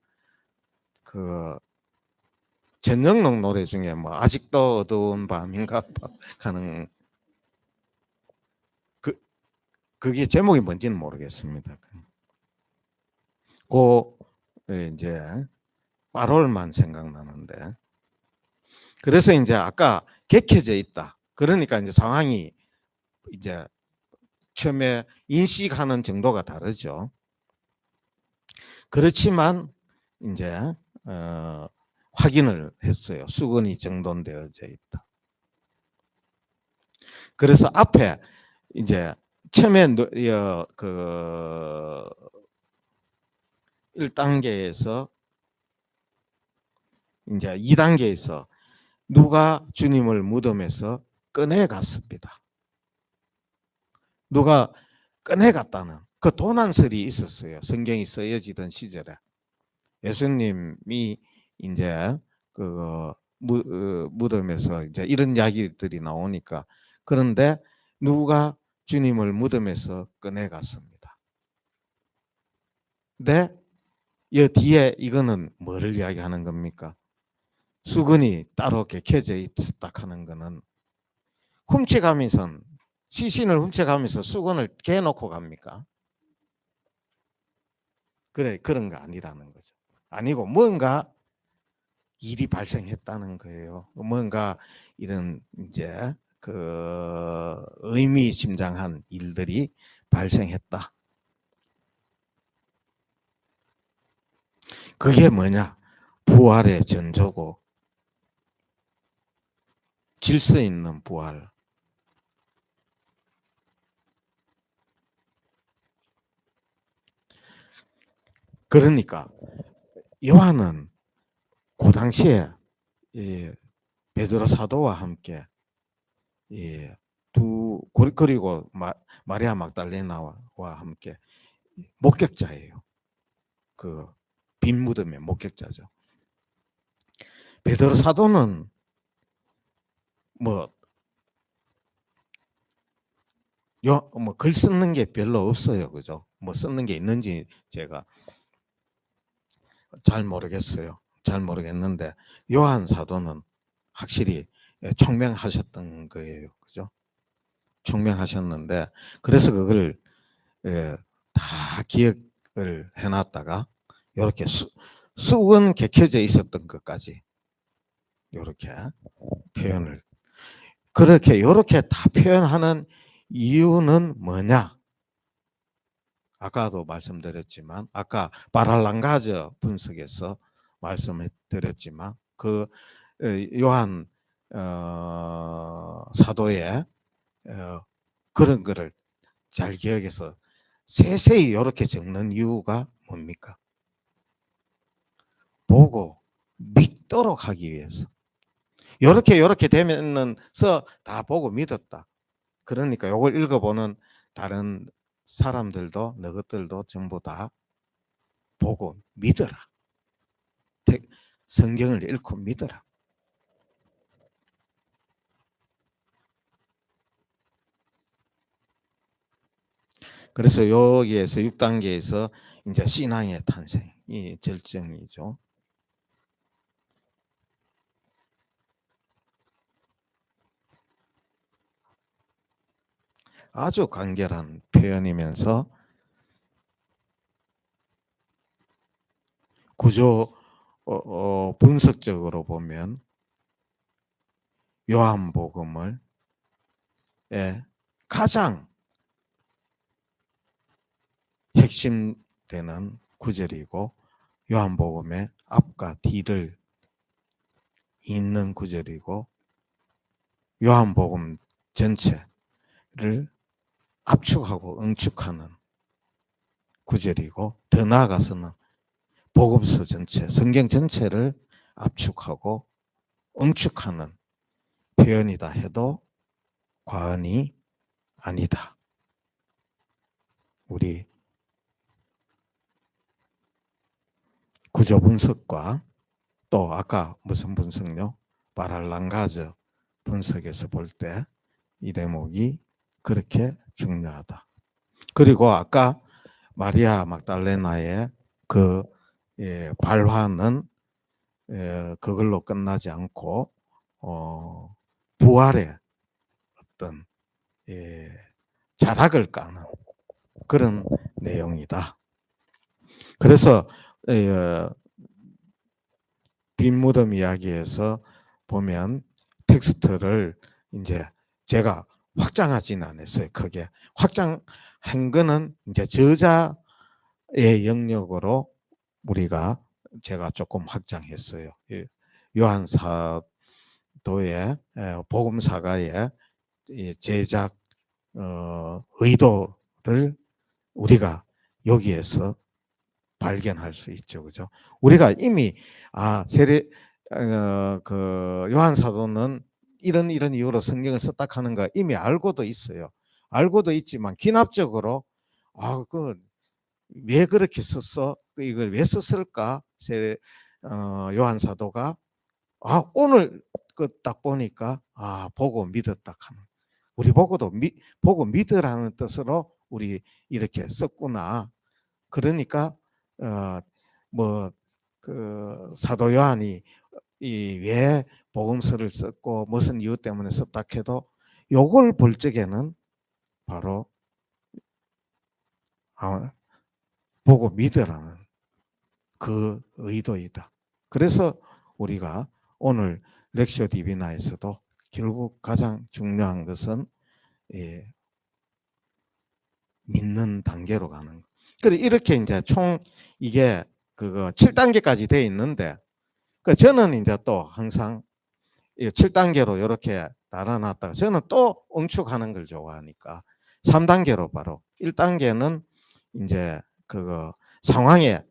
그 전영록 노래 중에 뭐 아직도 어두운 밤인가 하는 그게 제목이 뭔지는 모르겠습니다. 그 이제 파롤만 생각나는데 그래서 이제 아까 객해져 있다. 그러니까 이제 상황이 이제 처음에 인식하는 정도가 다르죠. 그렇지만 이제 확인을 했어요. 수건이 정돈되어져 있다. 그래서 앞에 이제 처음에 그 1단계에서 이제 2단계에서 누가 주님을 무덤에서 꺼내 갔습니다. 누가 꺼내 갔다는 그 도난설이 있었어요. 성경이 쓰여지던 시절에 예수님이 이제 그 무덤에서 이제 이런 이야기들이 나오니까 그런데 누가 주님을 무덤에서 꺼내 갔습니다. 근데 이 뒤에 이거는 뭐를 이야기하는 겁니까? 수건이 따로 객해져 있다 하는 거는 훔쳐가면서 시신을 훔쳐가면서 수건을 개놓고 갑니까? 그래 그런 거 아니라는 거죠. 아니고 뭔가 일이 발생했다는 거예요. 뭔가 이런 이제 그 의미심장한 일들이 발생했다. 그게 뭐냐? 부활의 전조고 질서 있는 부활. 그러니까 요한은 그 당시에 베드로 사도와 함께 그리고 마리아 막달레나와 함께 목격자예요. 그 빈 무덤의 목격자죠. 베드로 사도는 글 쓰는 게 별로 없어요. 그죠? 뭐 쓰는 게 있는지 제가 잘 모르겠어요. 잘 모르겠는데 요한 사도는 확실히 총명하셨던 거예요. 그죠? 총명하셨는데 그래서 그걸 다 기억을 해놨다가 이렇게 쑥은 개켜져 있었던 것까지 이렇게 표현을 그렇게 이렇게 다 표현하는 이유는 뭐냐? 아까도 말씀드렸지만 아까 바랄랑가저 분석에서 말씀드렸지만 그 요한 사도의 그런 거를 잘 기억해서 세세히 이렇게 적는 이유가 뭡니까? 보고 믿도록 하기 위해서. 이렇게 되면서 다 보고 믿었다. 그러니까 이걸 읽어보는 다른 사람들도 너희들도 전부 다 보고 믿어라. 성경을 읽고 믿어라. 그래서 여기에서 6단계에서 이제 신앙의 탄생이 절정이죠. 아주 간결한 표현이면서 구조 분석적으로 보면 요한복음을 가장 핵심되는 구절이고 요한복음의 앞과 뒤를 잇는 구절이고 요한복음 전체를 압축하고 응축하는 구절이고 더 나아가서는 복음서 전체, 성경 전체를 압축하고 응축하는 표현이다 해도 과언이 아니다. 우리 구조 분석과 또 아까 무슨 분석요? 바랄랑가저 분석에서 볼 때 이 대목이 그렇게 중요하다. 그리고 아까 마리아 막달레나의 그 발화는 그걸로 끝나지 않고 부활의 어떤 자락을 까는 그런 내용이다. 그래서 빈 무덤 이야기에서 보면 텍스트를 이제 제가 확장하지는 않았어요. 크게 확장한 거는 이제 저자의 영역으로 우리가 제가 조금 확장했어요. 요한 사도의 복음사가의 제작 의도를 우리가 여기에서 발견할 수 있죠, 그죠? 우리가 이미 그 요한 사도는 이런 이유로 성경을 썼다 하는 거 이미 알고도 있어요. 알고도 있지만 기납적으로 그 왜 그렇게 썼어? 이걸 왜 썼을까? 요한 사도가 오늘 그 딱 보니까 보고 믿었다 하는. 우리 보고도 보고 믿으라는 뜻으로 우리 이렇게 썼구나. 그러니까 그 사도 요한이 왜 복음서를 썼고 무슨 이유 때문에 썼다 해도 요걸 볼 적에는 바로 보고 믿으라는 그 의도이다. 그래서 우리가 오늘 렉시오 디비나에서도 결국 가장 중요한 것은 믿는 단계로 가는 거. 그래 이렇게 이제 총 이게 그거 7단계까지 돼 있는데 저는 이제 또 항상 7단계로 이렇게 달아놨다가 저는 또 응축하는 걸 좋아하니까 3단계로 바로 1단계는 이제 그거 상황의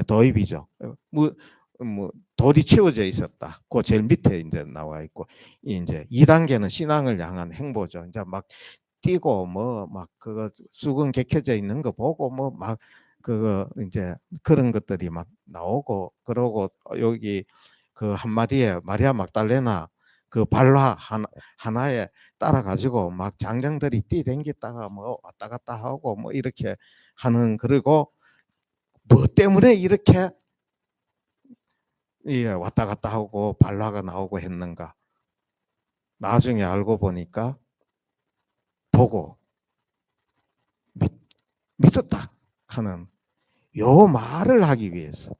도입이죠. 뭐 돌이 채워져 있었다. 그 제일 밑에 이제 나와 있고 이제 2단계는 신앙을 향한 행보죠. 이제 막 뛰고 뭐 막 그거 수건 개켜져 있는 거 보고 뭐 막 그거 이제 그런 것들이 막 나오고 그러고 여기 그 한마디에 마리아 막달레나 그 발화 하나에 따라 가지고 막 장정들이 뛰댕겼다가 뭐 왔다 갔다 하고 뭐 이렇게 하는 그리고 뭐 때문에 이렇게 왔다 갔다 하고 발화가 나오고 했는가 나중에 알고 보니까 보고 믿었다 하는 요 말을 하기 위해서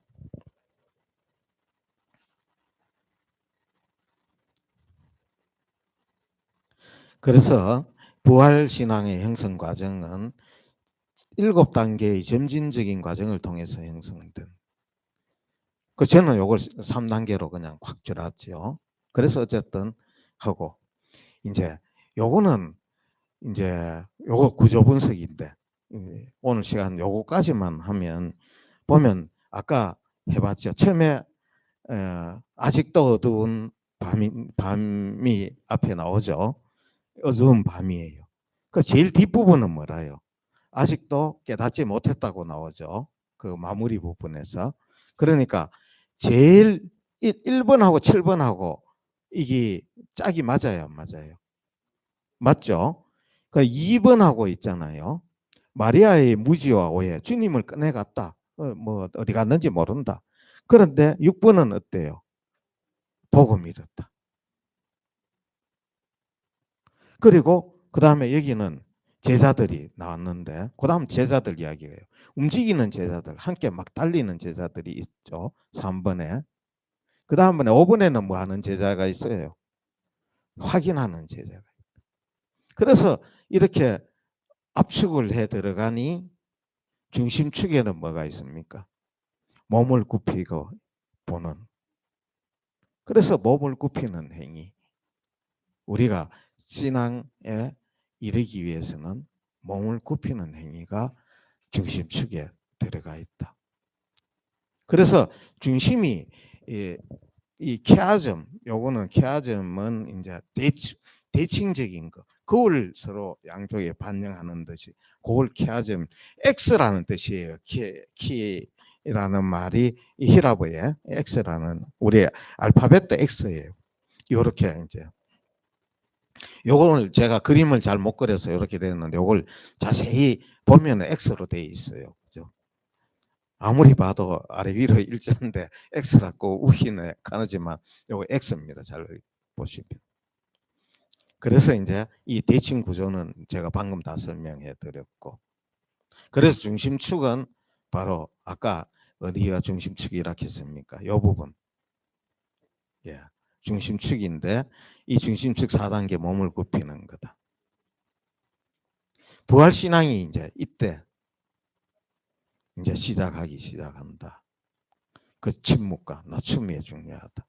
그래서 부활신앙의 형성 과정은 7단계의 점진적인 과정을 통해서 형성된 저는 요걸 3단계로 그냥 확 줄였죠. 그래서 어쨌든 하고 이제 요거는 이제 요거 구조 분석인데 오늘 시간 요거까지만 하면 보면 아까 해봤죠. 처음에 아직도 어두운 밤이 앞에 나오죠. 어두운 밤이에요. 그 제일 뒷부분은 뭐라요? 아직도 깨닫지 못했다고 나오죠. 그 마무리 부분에서. 그러니까 제일 1번하고 7번하고 이게 짝이 맞아요, 안 맞아요? 맞죠? 그 2번하고 있잖아요. 마리아의 무지와 오해, 주님을 꺼내갔다. 뭐 어디 갔는지 모른다. 그런데 6번은 어때요? 보고 믿었다. 그리고 그 다음에 여기는 제자들이 나왔는데 그 다음 제자들 이야기예요. 움직이는 제자들, 함께 막 달리는 제자들이 있죠. 3번에. 그 다음번에 5번에는 뭐 하는 제자가 있어요? 확인하는 제자가. 그래서 이렇게 압축을 해 들어가니 중심축에는 뭐가 있습니까? 몸을 굽히고 보는. 그래서 몸을 굽히는 행위. 우리가 신앙에 이르기 위해서는 몸을 굽히는 행위가 중심축에 들어가 있다. 그래서 중심이 이 케아점, 요거는 케아점은 이제 대칭적인 거, 그걸 서로 양쪽에 반영하는 듯이 그걸 케아점, X라는 뜻이에요. 키라는 말이 히라보의 X라는 우리 알파벳도 X예요. 요렇게 이제 요거를 제가 그림을 잘 못 그려서 이렇게 됐는데 요걸 자세히 보면 X로 돼 있어요. 그죠? 아무리 봐도 아래 위로 일자인데 X라고 우기네 가느지만 요거 X입니다. 잘 보시면. 그래서 이제 이 대칭 구조는 제가 방금 다 설명해 드렸고 그래서 중심축은 바로 아까 어디가 중심축이라 했습니까? 요 부분. 예. 중심축인데 이 중심축 4단계 몸을 굽히는 거다. 부활신앙이 이제 이때 이제 시작한다. 그 침묵과 낮춤이 중요하다.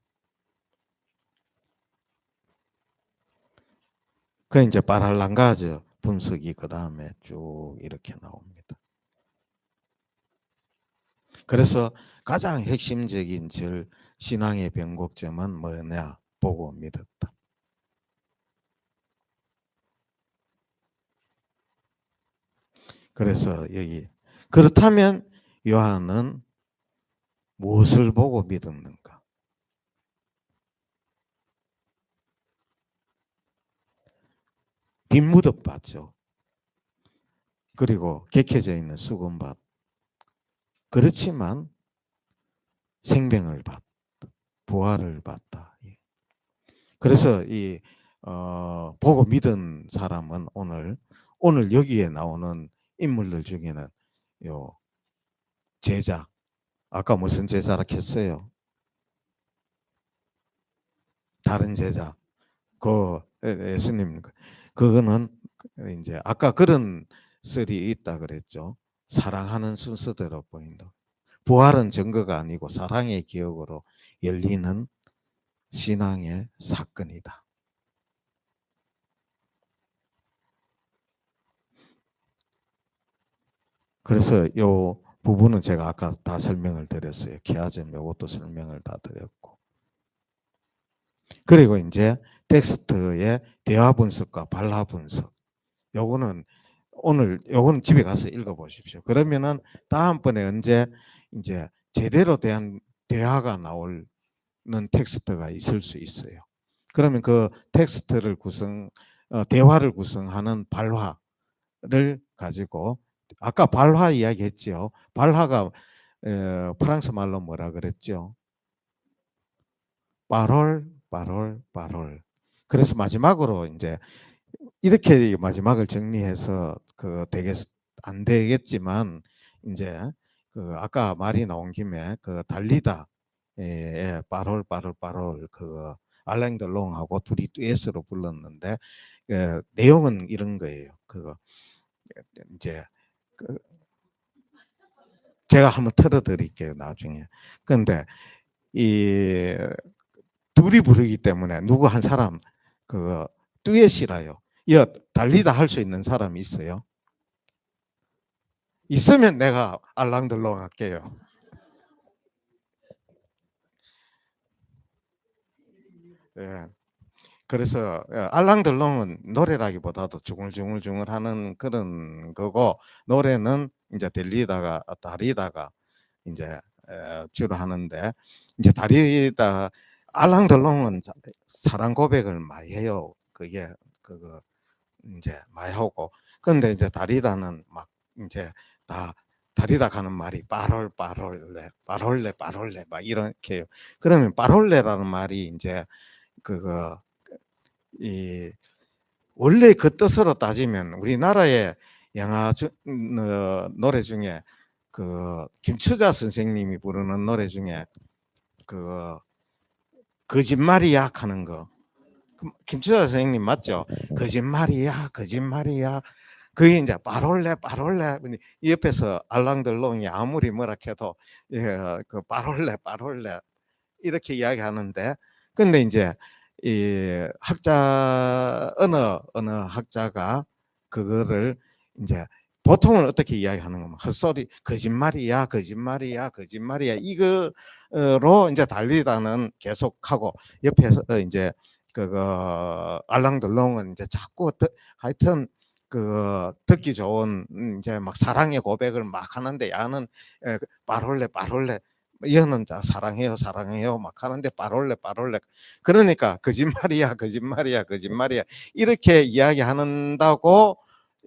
그 이제 파랄랑가즈 분석이 그 다음에 쭉 이렇게 나옵니다. 그래서 가장 핵심적인 신앙의 변곡점은 뭐냐? 보고 믿었다. 그래서 여기 그렇다면 요한은 무엇을 보고 믿었는가? 빈무덤 봤죠. 그리고 객해져 있는 수금밭. 그렇지만 생명을 봤다. 부활을 봤다. 그래서 이 보고 믿은 사람은 오늘 여기에 나오는 인물들 중에는 요 제자 아까 무슨 제자라 했어요? 다른 제자 예수님 그거는 이제 아까 그런 썰이 있다 그랬죠. 사랑하는 순서대로 보인다. 부활은 증거가 아니고 사랑의 기억으로 열리는 신앙의 사건이다. 그래서 요 부분은 제가 아까 다 설명을 드렸어요. 키아점 요것도 설명을 다 드렸고. 그리고 이제 텍스트의 대화 분석과 발화 분석. 요거는 오늘 요거는 집에 가서 읽어 보십시오. 그러면은 다음번에 언제 이제 제대로 대한 대화가 나오는 텍스트가 있을 수 있어요. 그러면 그 텍스트를 대화를 구성하는 발화를 가지고 아까 발화 이야기했죠. 발화가 프랑스 말로 뭐라 그랬죠? 파롤, 파롤, 파롤. 그래서 마지막으로 이제 이렇게 마지막을 정리해서 안 되겠지만 이제 그 아까 말이 나온 김에 그 달리다 예, 빠롤 빠롤 빠롤 그 알랭 들롱하고 둘이 듀엣으로 불렀는데 내용은 이런 거예요. 그거 이제 그 제가 한번 틀어드릴게요 나중에. 근데 이 둘이 부르기 때문에 누구 한 사람 그 듀엣이라요. 달리다 할 수 있는 사람이 있어요. 있으면 내가 알랑들롱 할게요. 예. 그래서 알랑들롱은 노래라기보다도 중얼중얼중얼 하는 그런 거고 노래는 이제 들리다가 다리다가 이제 주로 하는데 이제 다리다 알랑들롱은 사랑 고백을 많이 해요. 그게 그거 이제 많이 하고 근데 이제 다리다는 막 이제 다 다리다 가는 말이 빠롤 빠롤레 빠롤레 빠롤레 막 이렇게 그러면 빠롤레라는 말이 이제 그거 이 원래 그 뜻으로 따지면 우리나라의 노래 중에 그 김추자 선생님이 부르는 노래 중에 그 거짓말이야 하는 거 김추자 선생님 맞죠? 거짓말이야 거짓말이야 그게 이제 빠롤레 빠롤레 이 옆에서 알랑들롱이 아무리 뭐라 해도 그 빠롤레 빠롤레 이렇게 이야기하는데 근데 이제 이 어느 학자가 그거를 이제 보통은 어떻게 이야기하는 거면 헛소리 거짓말이야 거짓말이야 거짓말이야 이거로 이제 달리다는 계속하고 옆에서 이제 그거 알랑들롱은 이제 자꾸 하여튼 그 듣기 좋은 이제 막 사랑의 고백을 막 하는데 야는 빠롤레 빠롤레 이거는 사랑해요 사랑해요 막 하는데 빠롤레 빠롤레 그러니까 거짓말이야 거짓말이야 거짓말이야 이렇게 이야기한다고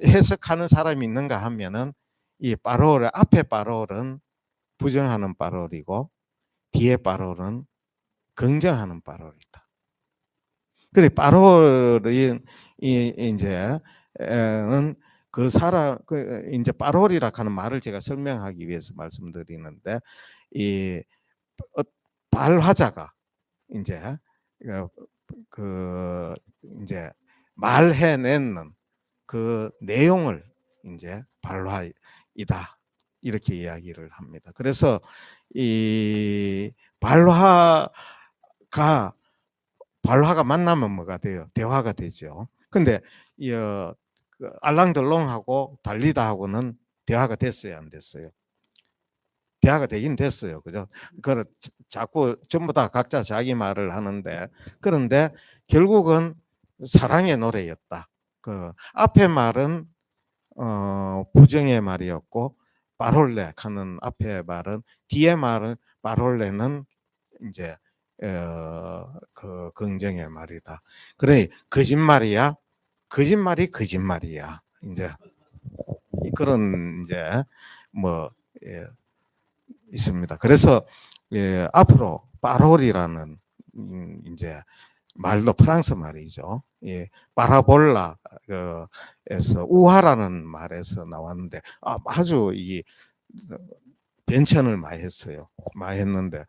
해석하는 사람이 있는가 하면은 이 빠롤 앞에 빠롤은 부정하는 빠롤이고 뒤에 빠롤은 긍정하는 빠롤이다. 그래 빠롤이 이제 는 그 사람 그 이제 빠롤이라 하는 말을 제가 설명하기 위해서 말씀드리는데 이 발화자가 이제 그 이제 말해내는 그 내용을 이제 발화이다 이렇게 이야기를 합니다. 그래서 이 발화가 만나면 뭐가 돼요? 대화가 되죠. 근데 알랑들롱하고 달리다하고는 대화가 됐어요, 안 됐어요? 대화가 되긴 됐어요. 그죠? 그 자꾸 전부 다 각자 자기 말을 하는데 그런데 결국은 사랑의 노래였다. 그 앞에 말은 부정의 말이었고 바롤레 하는 앞에 말은 뒤에 말은 바롤레는 이제 그 긍정의 말이다. 그래 거짓말이야. 거짓말이 거짓말이야. 이제 그런 이제 뭐 예, 있습니다. 그래서 앞으로 파롤이라는 이제 말도 프랑스 말이죠. 파라볼라 에서 우화라는 말에서 나왔는데 아주 이 변천을 많이 했어요. 많이 했는데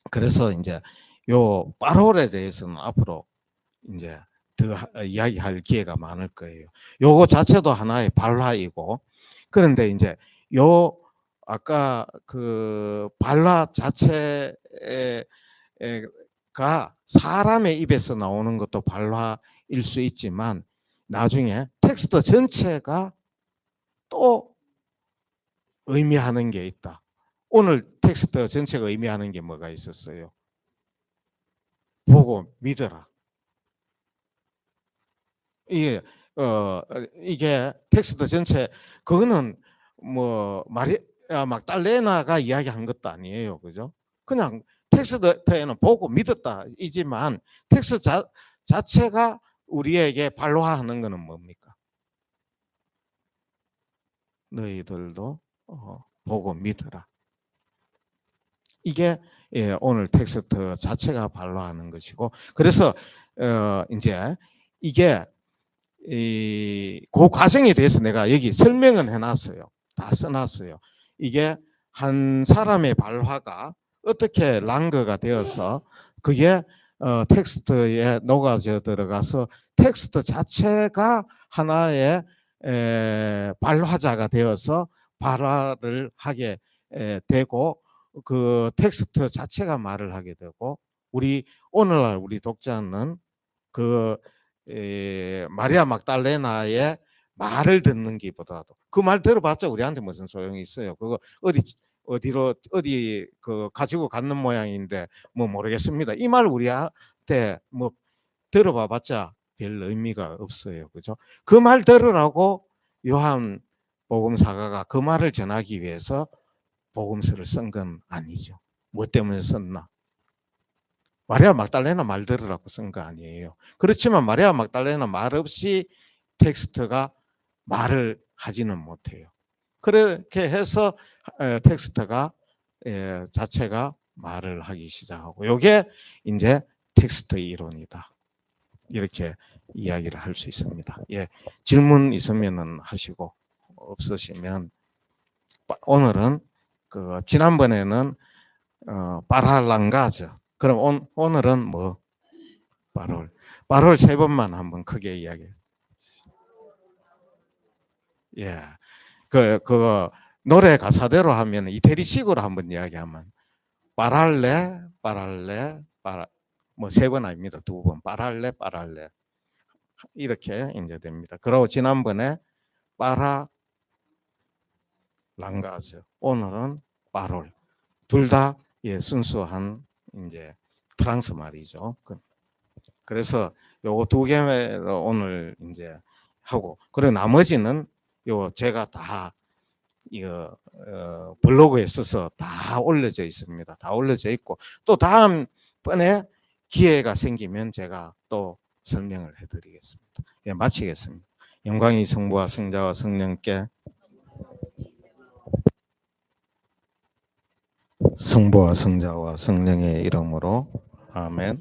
그래서 이제 요 파롤에 대해서는 앞으로 이제 더 이야기할 기회가 많을 거예요. 요거 자체도 하나의 발화이고, 그런데 이제 요 아까 그 발화 자체가 사람의 입에서 나오는 것도 발화일 수 있지만 나중에 텍스트 전체가 또 의미하는 게 있다. 오늘 텍스트 전체가 의미하는 게 뭐가 있었어요? 보고 믿어라. 이게 이게 텍스트 전체 그거는 뭐 막달레나가 이야기한 것도 아니에요, 그죠? 그냥 텍스트에는 보고 믿었다이지만 텍스트 자체가 우리에게 발화하는 것은 뭡니까? 너희들도 보고 믿어라. 이게 오늘 텍스트 자체가 발화하는 것이고, 그래서 이제 이게 그 과정에 대해서 내가 여기 설명을 해놨어요. 다 써놨어요. 이게 한 사람의 발화가 어떻게 랑거가 되어서 그게 텍스트에 녹아져 들어가서 텍스트 자체가 하나의 발화자가 되어서 발화를 하게 되고, 그 텍스트 자체가 말을 하게 되고, 오늘날 우리 독자는 그 마리아 막달레나의 말을 듣는 기보다도 그 말 들어봤자 우리한테 무슨 소용이 있어요. 그거 어디 그 가지고 갖는 모양인데 뭐 모르겠습니다. 이 말 우리한테 뭐 들어봐봤자 별 의미가 없어요. 그죠? 그 말 들으라고 요한 복음사가가 그 말을 전하기 위해서 복음서를 쓴 건 아니죠. 뭐 때문에 썼나? 마리아 막달레나 말 들으라고 쓴 거 아니에요. 그렇지만 마리아 막달레나 말 없이 텍스트가 말을 하지는 못해요. 그렇게 해서 텍스트가 자체가 말을 하기 시작하고, 이게 이제 텍스트 이론이다. 이렇게 이야기를 할 수 있습니다. 예, 질문 있으면은 하시고 없으시면, 오늘은 그 지난번에는 파랄랑가즈, 그럼 오늘은 뭐 바롤 세 번만 한번 크게 이야기해. 예, 그 노래 가사대로 하면 이태리식으로 한번 이야기하면 빠랄레 뭐 세 번 아닙니다. 두 번 빠랄레 이렇게 이제 됩니다. 그리고 지난번에 빠라 랑가즈, 오늘은 바롤, 둘 다 순수한 이제 프랑스 말이죠. 그래서 요거 두 개로 오늘 이제 하고, 그리고 나머지는 요 제가 다 이거 블로그에 써서 다 올려져 있습니다. 다 올려져 있고, 또 다음번에 기회가 생기면 제가 또 설명을 해드리겠습니다. 예, 마치겠습니다. 영광이 성부와 성자와 성령께, 성부와 성자와 성령의 이름으로 아멘.